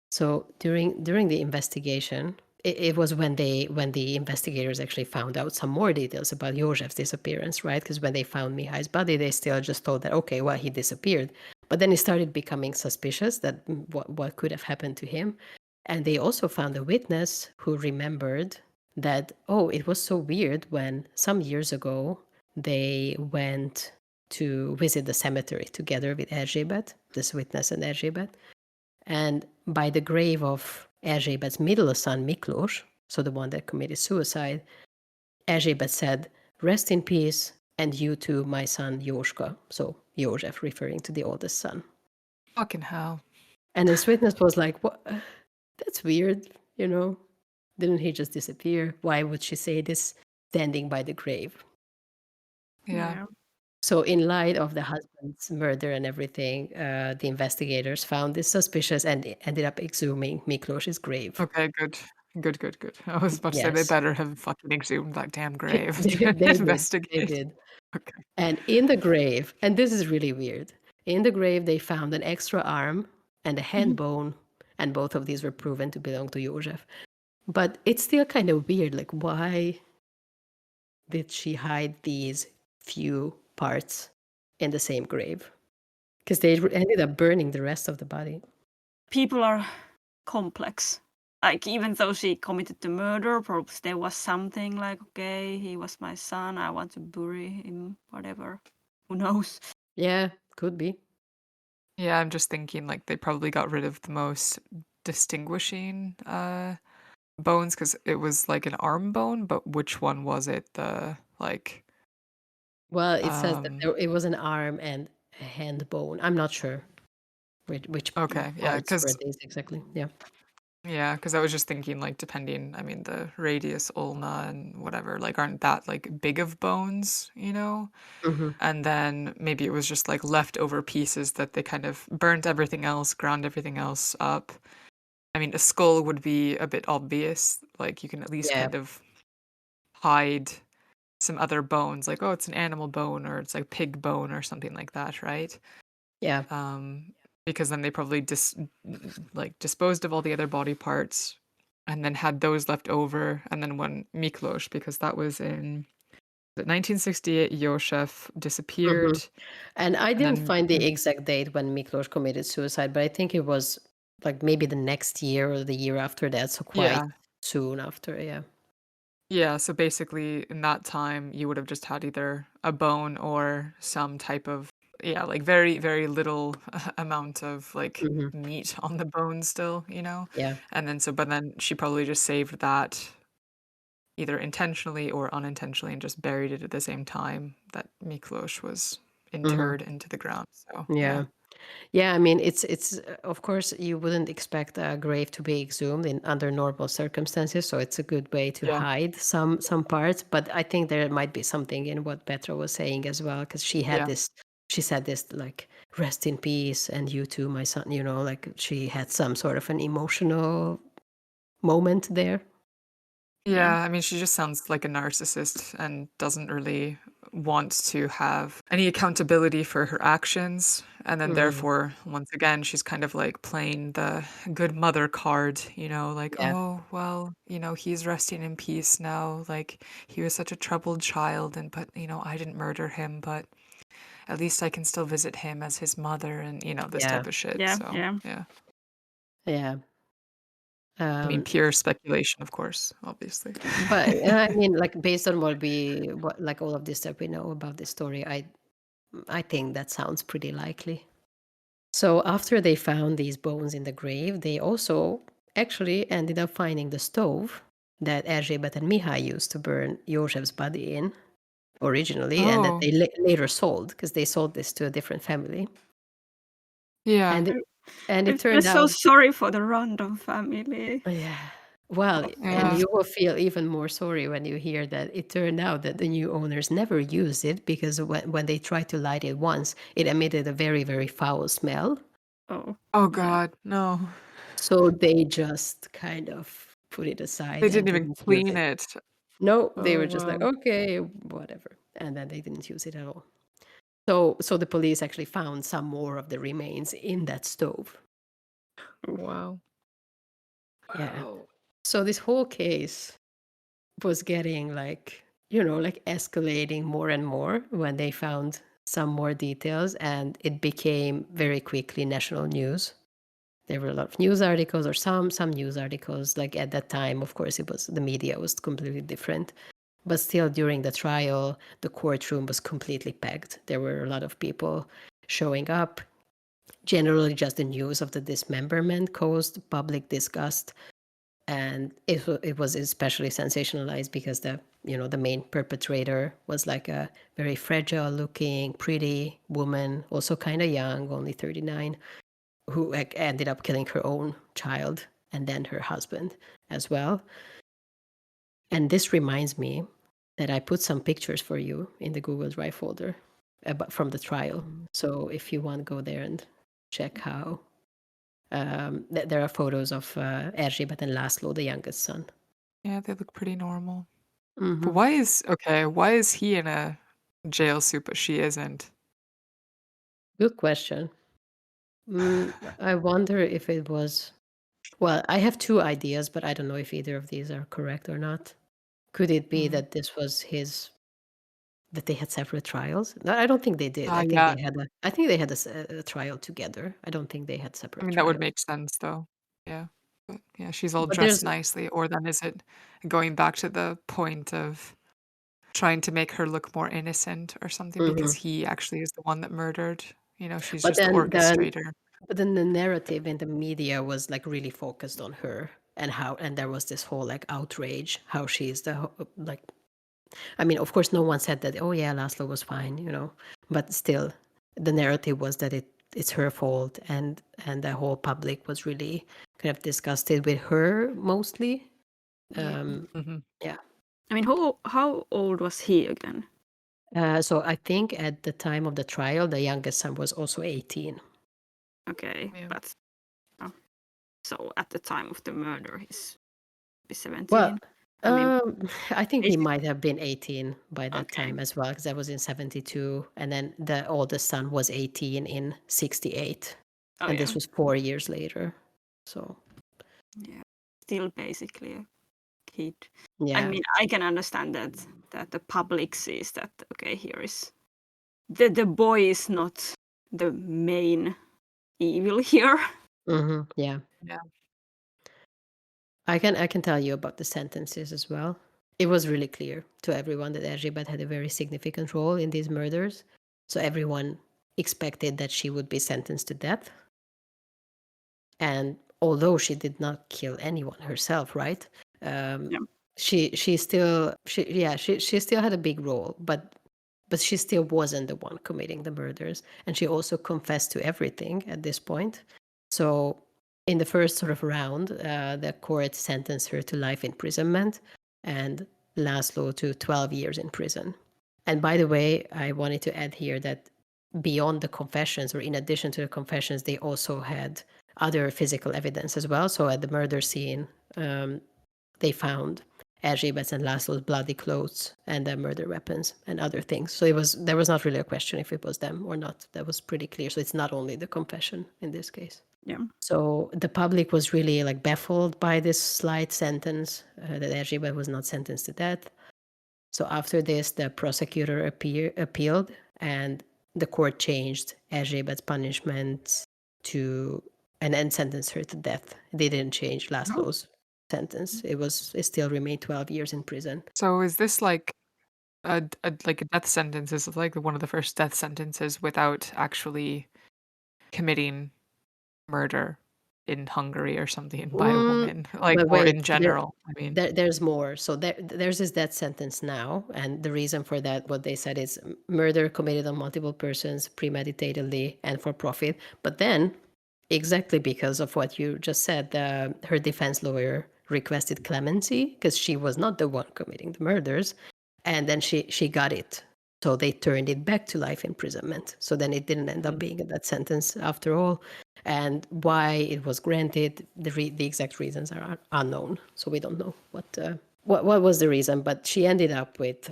S2: So during the investigation, it was when the investigators actually found out some more details about Jozef's disappearance, right? Because when they found Mihai's body, they still just thought that, okay, well, he disappeared. But then it started becoming suspicious that what could have happened to him. And they also found a witness who remembered that, oh, it was so weird when some years ago they went to visit the cemetery together with Erzsébet, this witness and Erzsébet. And by the grave of Erzsébet's middle son, Miklós, so the one that committed suicide, Erzsébet said, "Rest in peace, and you too, my son Jóska." So József, referring to the oldest son.
S3: Fucking hell.
S2: And this witness was like, "What? That's weird, Didn't he just disappear? Why would she say this standing by the grave?"
S3: Yeah.
S2: So in light of the husband's murder and everything, the investigators found this suspicious and ended up exhuming Miklós's grave.
S3: Okay, good. Good, good, good. I was about to say they
S2: Yes.
S3: better have fucking exhumed that damn grave
S2: They
S3: to
S2: they did, they
S3: investigate.
S2: did.
S3: Okay.
S2: And in the grave, and this is really weird, in the grave they found an extra arm and a hand bone, and both of these were proven to belong to Joseph. But it's still kind of weird, like why did she hide these few parts in the same grave? Because they ended up burning the rest of the body.
S1: People are complex. Like, even though she committed the murder, probably there was something like, okay, he was my son, I want to bury him, whatever. Who knows?
S2: Yeah, could be.
S3: Yeah, I'm just thinking like they probably got rid of the most distinguishing bones because it was like an arm bone, but which one was it? The like
S2: Well, it says that
S3: um
S2: it was an arm and a hand bone. I'm not sure which
S3: okay, yeah,
S2: parts were
S3: because
S2: these exactly. Yeah.
S3: yeah, because I was just thinking like depending, I mean the radius, ulna, and whatever, like aren't that like big of bones, you know?
S2: Hmm.
S3: And then maybe it was just like leftover pieces that they kind of burnt everything else, ground everything else up. I mean, a skull would be a bit obvious. Like you can at least
S2: Yeah.
S3: kind of hide some other bones, like, oh, it's an animal bone or it's like pig bone or something like that, right?
S2: Yeah.
S3: Um, because then they probably like disposed of all the other body parts and then had those left over. And then when Miklos, because that was in 1968, Yoshef
S2: Hmm.
S3: disappeared.
S2: And I
S3: And
S2: didn't
S3: then,
S2: find the exact date when Miklos committed suicide, but I think it was like maybe the next year or the year after that, so quite
S3: yeah,
S2: soon after. Yeah.
S3: yeah. So basically, in that time, you would have just had either a bone or some type of, yeah, like very, very little amount of like
S2: Hmm.
S3: meat on the bone still, you know?
S2: Yeah.
S3: And then, so, but then she probably just saved that either intentionally or unintentionally and just buried it at the same time that Miklos was
S2: Hmm.
S3: interred into the ground. So, yeah.
S2: Yeah. Yeah, I mean, it's of course you wouldn't expect a grave to be exhumed in under normal circumstances, so it's a good way to
S3: Yeah.
S2: hide some parts. But I think there might be something in what Petra was saying as well, because
S3: Yeah.
S2: she said this like rest in peace and you too, my son. Like she had some sort of an emotional moment there.
S1: Yeah.
S3: Yeah, I mean, she just sounds like a narcissist and doesn't really want to have any accountability for her actions. And then,
S2: Hmm.
S3: therefore, once again, she's kind of like playing the good mother card, like,
S2: Yeah,
S3: oh, well, he's resting in peace now. Like, he was such a troubled child, but, I didn't murder him, but at least I can still visit him as his mother and, this
S2: yeah,
S3: type of shit.
S1: Yeah.
S3: So,
S1: Yeah.
S3: yeah.
S2: yeah.
S3: I mean,
S2: Um,
S3: pure speculation, of course, obviously.
S2: but I mean, like based on what like all of this that we know about this story, I think that sounds pretty likely. So after they found these bones in the grave, they also actually ended up finding the stove that Erzsébet and Mihai used to burn József's body in originally, and that
S3: Oh,
S2: they later sold because they sold this to a different family.
S3: yeah.
S2: And it, and
S1: I
S2: it
S1: feel
S2: turned
S1: so
S2: out,
S1: sorry for the random family.
S2: yeah, well, and
S3: Yeah.
S2: you will feel even more sorry when you hear that it turned out that the new owners never used it because when they tried to light it once, it emitted a very, very foul smell.
S1: Oh,
S3: Oh
S1: yeah.
S3: god, no.
S2: So they just kind of put it
S3: They
S2: aside and
S3: didn't even
S2: didn't use
S3: clean
S2: it.
S3: it.
S2: No, they
S3: Oh,
S2: were just like,
S3: wow.
S2: "Okay, whatever." And then they didn't use it at all. So the police actually found some more of the remains in that stove.
S1: Oof.
S3: Wow.
S2: Yeah.
S3: Wow.
S2: So this whole case was getting like escalating more and more when they found some more details, and it became very quickly national news. There were a lot of news articles or some news articles. Like at that time, of course, it was the media was completely different. But still, during the trial, the courtroom was completely packed. There were a lot of people showing up. Generally, just the news of the dismemberment caused public disgust, and it was especially sensationalized because the main perpetrator was like a very fragile-looking, pretty woman, also kind of young, only 39, who like, ended up killing her own child and then her husband as well. And this reminds me that I put some pictures for you in the Google Drive folder from the trial.
S3: Mm.
S2: So if you want, go there and check how. There are photos of Erzsébet and László, the youngest son.
S3: Yeah, they look pretty normal. But
S2: Hmm.
S3: why is he in a jail suit but she isn't?
S2: Good question. I wonder if it was. Well, I have two ideas, but I don't know if either of these are correct or not. Could it be
S3: Mm.
S2: that this was his that they had separate trials? No, I don't think they did.
S3: Yeah.
S2: I think they had a trial together. I don't think they had
S3: I
S2: separate
S3: mean, that would
S2: trials.
S3: make sense though. Yeah. But yeah, she's all
S2: But there's
S3: dressed nicely. Or then is it going back to the point of trying to make her look more innocent or something because
S2: Mhm.
S3: he actually is the one that murdered? She's
S2: But
S3: just the
S2: then
S3: orchestrator.
S2: but then the narrative in the media was like really focused on her and there was this whole like outrage how she's like, I mean, of course no one said that, oh yeah, Laszlo was fine, but still the narrative was that it's her fault, and the whole public was really kind of disgusted with her mostly.
S1: Yeah.
S3: Mhm.
S2: Yeah.
S1: I mean, how old was he again?
S2: So I think at the time of the trial, the youngest son was also 18.
S1: Okay,
S3: Yeah.
S1: but so at the time of the murder, he's
S2: Well,
S1: 17. I mean,
S2: I think he
S1: basic-
S2: might have been 18 by that
S1: okay.
S2: time as well, because that was in 72, and then the oldest son was 18 in 68,
S1: Oh
S2: and
S1: yeah,
S2: this was 4 years later. So
S1: yeah. Still basically a kid. I
S2: yeah.
S1: mean, I can understand that the public sees that. Okay, here is the boy is not the main evil here.
S2: Yeah.
S3: Yeah.
S2: I can tell you about the sentences as well. It was really clear to everyone that Erzsébet had a very significant role in these murders. So everyone expected that she would be sentenced to death. And although she did not kill anyone herself, right?
S1: Yeah.
S2: She still had a big role, but she still wasn't the one committing the murders, and she also confessed to everything at this point. So in the first sort of round, the court sentenced her to life imprisonment and Laszlo to 12 years in prison. And by the way, I wanted to add here that beyond the confessions, or in addition to the confessions, they also had other physical evidence as well. So at the murder scene, they found Erzsébet's and Laszlo's bloody clothes and the murder weapons and other things. So there was not really a question if it was them or not. That was pretty clear. So it's not only the confession in this case.
S1: Yeah.
S2: So the public was really like baffled by this slight sentence that Erzsébet was not sentenced to death. So after this, the prosecutor appealed, and the court changed Erzsébet's punishment and then sentenced her to death. They didn't change Laszlo's sentence. It still remained 12 years in prison.
S3: So is this like like a death sentence? Is it like one of the first death sentences without actually committing murder in Hungary or something by a woman, like,
S2: But
S3: or
S2: wait,
S3: in general? I mean,
S2: there's more. So there's this death sentence now, and the reason for that, what they said, is murder committed on multiple persons, premeditatedly and for profit. But then, exactly because of what you just said, her defense lawyer requested clemency because she was not the one committing the murders, and then she got it. So they turned it back to life imprisonment. So then it didn't end up being a death sentence after all. And why it was granted, the exact reasons are unknown. So we don't know what was the reason, but she ended up with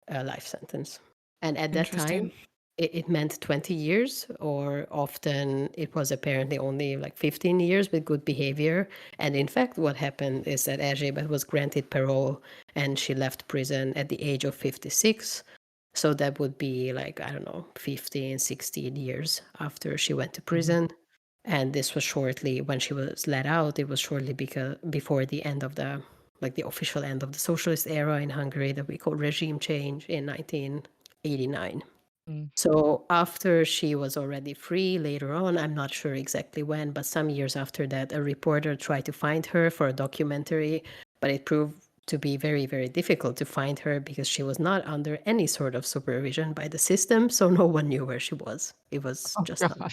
S2: a life sentence. And at that time,
S3: interesting.
S2: it meant 20 years, or often it was apparently only like 15 years with good behavior. And in fact, what happened is that Erzsébet was granted parole, and she left prison at the age of 56. So that would be like, I don't know, 15, 16 years after she went to prison. And this was shortly, when she was let out, it was shortly before the end of the official end of the socialist era in Hungary, that we call regime change, in 1989.
S3: Mm.
S2: So after she was already free later on, I'm not sure exactly when, but some years after that, a reporter tried to find her for a documentary, but it proved to be very, very difficult to find her because she was not under any sort of supervision by the system, so no one knew where she was. It was
S3: Oh
S2: just not
S3: god.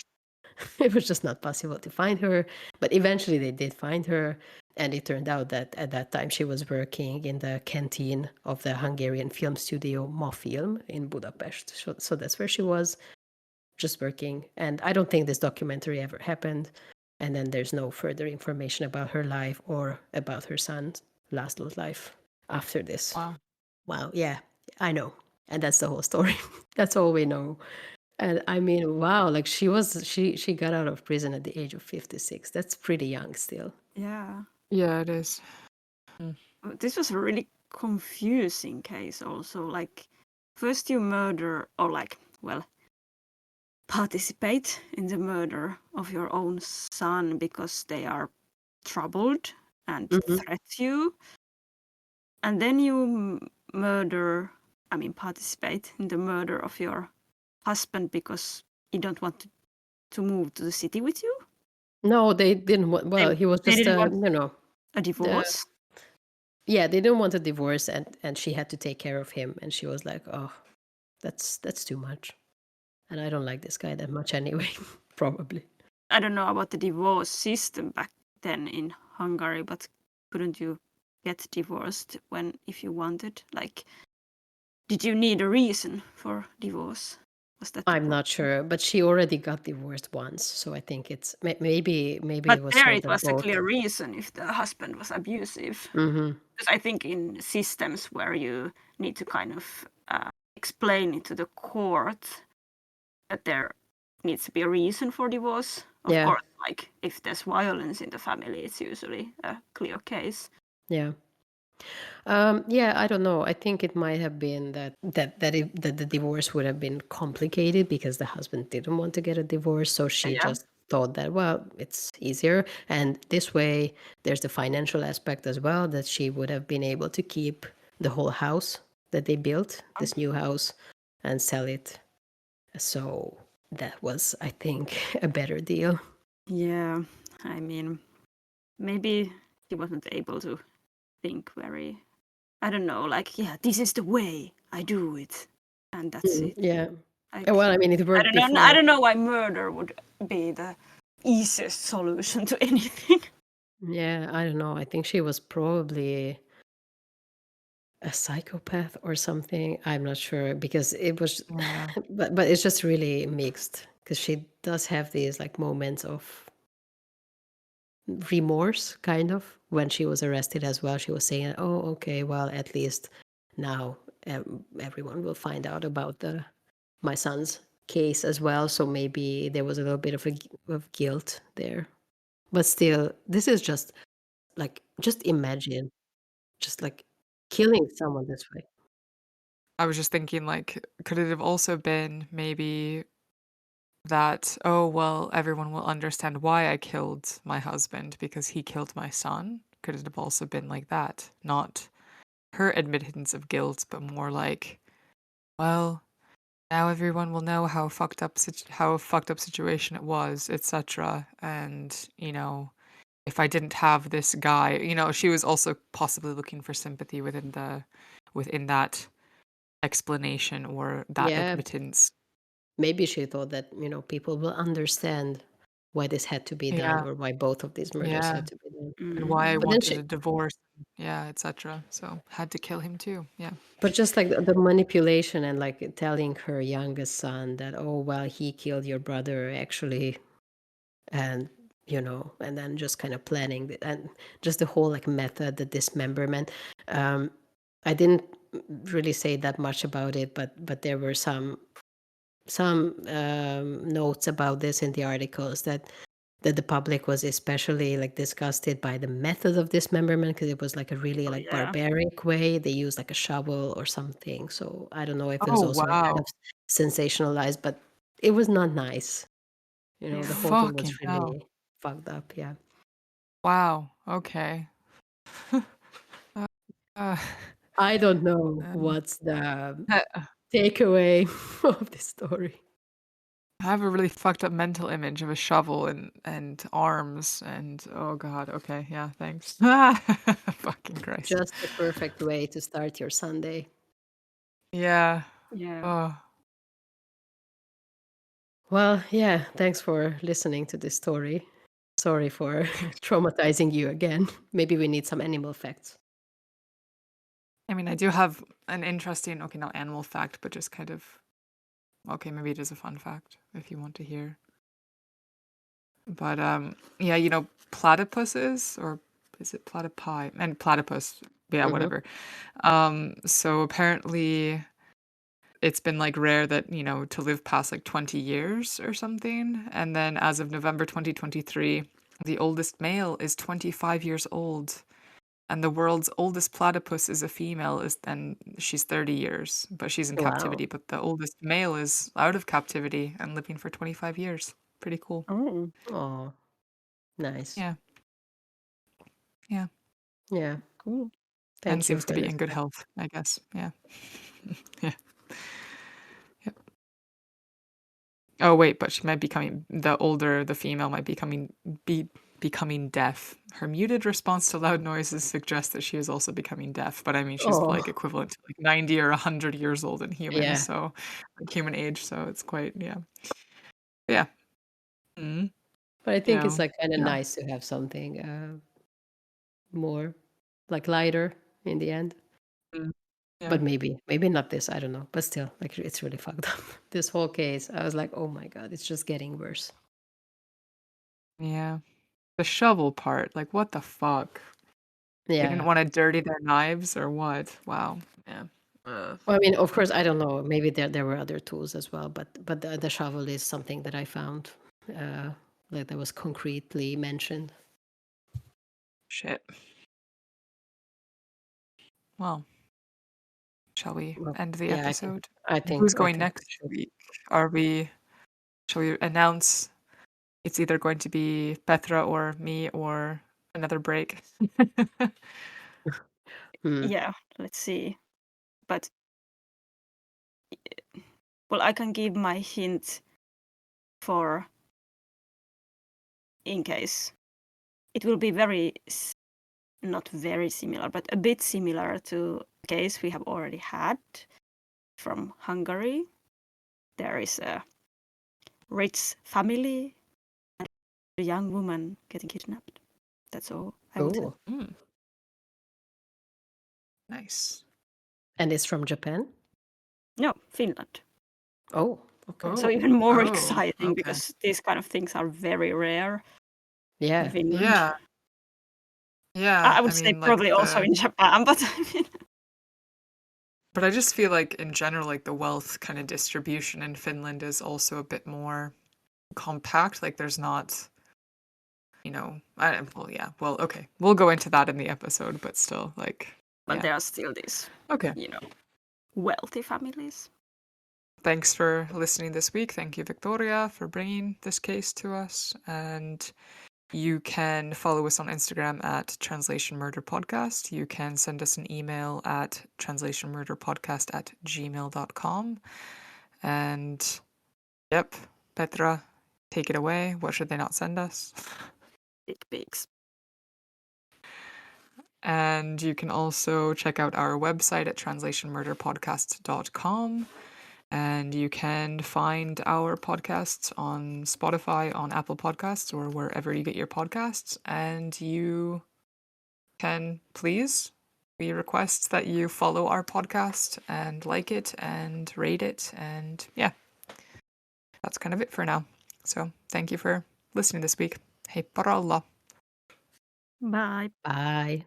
S2: it was just not possible to find her. But eventually they did find her. And it turned out that at that time she was working in the canteen of the Hungarian film studio Mafilm in Budapest. So that's where she was, just working. And I don't think this documentary ever happened. And then there's no further information about her life or about her son Laszlo's life after this.
S3: Wow.
S2: Wow, yeah, I know. And that's the whole story. That's all we know. And I mean, wow, like she got out of prison at the age of 56. That's pretty young still.
S1: Yeah.
S3: Yeah, it is. Mm.
S1: This was a really confusing case also. Like, first you murder, or like, well, participate in the murder of your own son because they are troubled and threat you. And then you participate in the murder of your husband because he don't want to move to the city with you?
S2: No, they didn't want. Well, he was
S1: They
S2: just
S1: didn't want
S2: you know,
S1: a divorce?
S2: yeah, they didn't want a divorce, and she had to take care of him, and she was like, oh, that's too much, and I don't like this guy that much anyway, probably.
S1: I don't know about the divorce system back then in Hungary, but couldn't you get divorced if you wanted? Like, did you need a reason for divorce? Was that the
S2: I'm
S1: problem?
S2: not sure, but she already got divorced once, so I think it's maybe
S1: But
S2: it was
S1: there
S2: so
S1: it
S2: that
S1: was a
S2: both.
S1: clear reason if the husband was abusive.
S2: Mm-hmm.
S1: Because I think in systems where you need to kind of explain it to the court that there needs to be a reason for divorce. Of
S2: Yeah.
S1: course, like if there's violence in the family, it's usually a clear case.
S2: Yeah. Yeah, I don't know. I think it might have been that the divorce would have been complicated because the husband didn't want to get a divorce, so she
S1: Yeah.
S2: just thought that, well, it's easier, and this way there's the financial aspect as well, that she would have been able to keep the whole house that they built, this new house, and sell it. So that was, I think, a better deal.
S1: Yeah. I mean, maybe he wasn't able to think very, I don't know, like, yeah, this is the way I do it. And that's it.
S2: Yeah.
S1: Like,
S2: Well, I mean, it
S1: I
S2: worked
S1: don't know.
S2: before.
S1: I don't know why murder would be the easiest solution to anything.
S2: Yeah, I don't know. I think she was probably a psychopath or something. I'm not sure because it was,
S3: Yeah.
S2: but it's just really mixed because she does have these like moments of remorse, kind of, when she was arrested as well. She was saying, "Oh, okay, well, at least now everyone will find out about my son's case as well." So maybe there was a little bit of of guilt there, but still, this is just like just imagine just like killing someone this way.
S3: I was just thinking, like, could it have also been maybe that, oh, well, everyone will understand why I killed my husband because he killed my son? Could it have also been like that? Not her admittance of guilt, but more like, well, now everyone will know how fucked up situation it was, etc. And if I didn't have this guy, she was also possibly looking for sympathy within that explanation or that
S2: Yeah,
S3: admittance.
S2: maybe she thought that, people will understand why this had to be done
S3: Yeah,
S2: or why both of these murders
S3: yeah,
S2: had to be done.
S3: and why I
S2: But then
S3: wanted
S2: she,
S3: a divorce, yeah, etc. So had to kill him too. Yeah.
S2: but just like the manipulation and like telling her youngest son that, oh, well, he killed your brother actually, and and then just kind of planning and just the whole like method, the dismemberment. I didn't really say that much about it, but there were some notes about this in the articles that the public was especially like disgusted by the method of dismemberment because it was like a really
S1: Oh
S2: like
S1: yeah.
S2: barbaric way. They used like a shovel or something. So I don't know if it was
S3: Oh
S2: also like kind of
S3: wow.
S2: sensationalized, but it was not nice.
S1: Yeah.
S2: The whole thing was
S3: Fucking hell.
S2: really fucked up. Yeah.
S3: Wow. Okay. uh,
S2: I don't know
S3: um,
S2: what's the
S3: I
S2: takeaway of this story.
S3: have a really fucked up mental image of a shovel and arms and oh god. Okay. Yeah. Thanks. Fucking Christ.
S2: Just the perfect way to start your Sunday.
S3: Yeah.
S1: Yeah.
S3: Oh.
S2: Well, yeah, thanks for listening to this story. Sorry for traumatizing you again. Maybe we need some animal facts.
S3: I mean, I do have an interesting, okay, not animal fact, but just kind of, okay, maybe it is a fun fact if you want to hear. But yeah, platypuses, or is it platypi? And platypus, yeah,
S2: Mhm.
S3: whatever. So apparently it's been like rare that, to live past like 20 years or something. And then as of November 2023, the oldest male is 25 years old. And the world's oldest platypus is a female, and she's 30 years, but she's in
S2: Wow.
S3: captivity. But the oldest male is out of captivity and living for 25 years. Pretty cool.
S1: Oh,
S2: Oh, nice.
S3: Yeah. Yeah.
S2: Yeah.
S1: cool.
S3: And
S2: Thank you
S3: seems to
S2: for
S3: be
S2: this
S3: in good
S2: fact.
S3: health, I guess. Yeah. Yeah. Yep. Oh wait, but she might be the female might be becoming deaf. Her muted response to loud noises suggests that she is also becoming deaf. But I mean, she's like
S2: Oh,
S3: equivalent to like 90 or 100 years old in humans,
S2: yeah.
S3: so like human age. So it's quite yeah. Mm,
S2: But I
S3: you
S2: think it's
S3: know,
S2: like kind of
S3: yeah.
S2: nice to have something more like lighter in the end.
S3: Mm, yeah.
S2: But maybe not this. I don't know. But still, like it's really fucked up. This whole case, I was like, oh my god, it's just getting worse.
S3: Yeah. The shovel part, like what the fuck? They didn't
S2: Yeah.
S3: want to dirty their knives or what? Wow. Yeah.
S2: Well, I mean, of course, I don't know. Maybe there were other tools as well, but the shovel is something that I found, like that was concretely mentioned.
S3: Shit. Well, shall we
S2: Well,
S3: end the
S2: yeah,
S3: episode?
S2: I
S3: Who's
S2: think
S3: going
S2: we
S3: next
S2: should.
S3: week? Shall we announce it's either going to be Petra or me or another break?
S2: Hmm.
S1: Yeah, let's see. But well, I can give my hint for in case it will be not very similar, but a bit similar to a case we have already had from Hungary. There is a rich family and a young woman getting kidnapped. That's all I will say.
S2: Oh,
S3: Mm, nice.
S2: and it's from Japan.
S1: No, Finland.
S2: Oh, okay.
S1: So
S3: Oh,
S1: even more
S3: oh,
S1: exciting
S3: okay.
S1: because these kind of things are very rare in
S2: Yeah.
S1: Finland.
S3: Yeah, yeah.
S1: I
S3: I
S1: would say
S3: mean, like
S1: probably also in Japan, but I mean,
S3: but I just feel like in general, like the wealth kind of distribution in Finland is also a bit more compact. Like there's not, well, okay. We'll go into that in the episode, but still, like,
S1: but
S3: yeah.
S1: there are still these,
S3: Okay.
S1: wealthy families.
S3: Thanks for listening this week. Thank you, Victoria, for bringing this case to us. And you can follow us on Instagram at Translation Murder Podcast. You can send us an email at translationmurderpodcast@gmail.com. And yep, Petra, take it away. What should they not send us?
S1: Dick pics.
S3: And you can also check out our website at translationmurderpodcast.com. And you can find our podcasts on Spotify, on Apple Podcasts, or wherever you get your podcasts. And you can we request that you follow our podcast and like it and rate it. And yeah, that's kind of it for now. So thank you for listening this week. Hei parolla.
S1: Bye.
S2: Bye.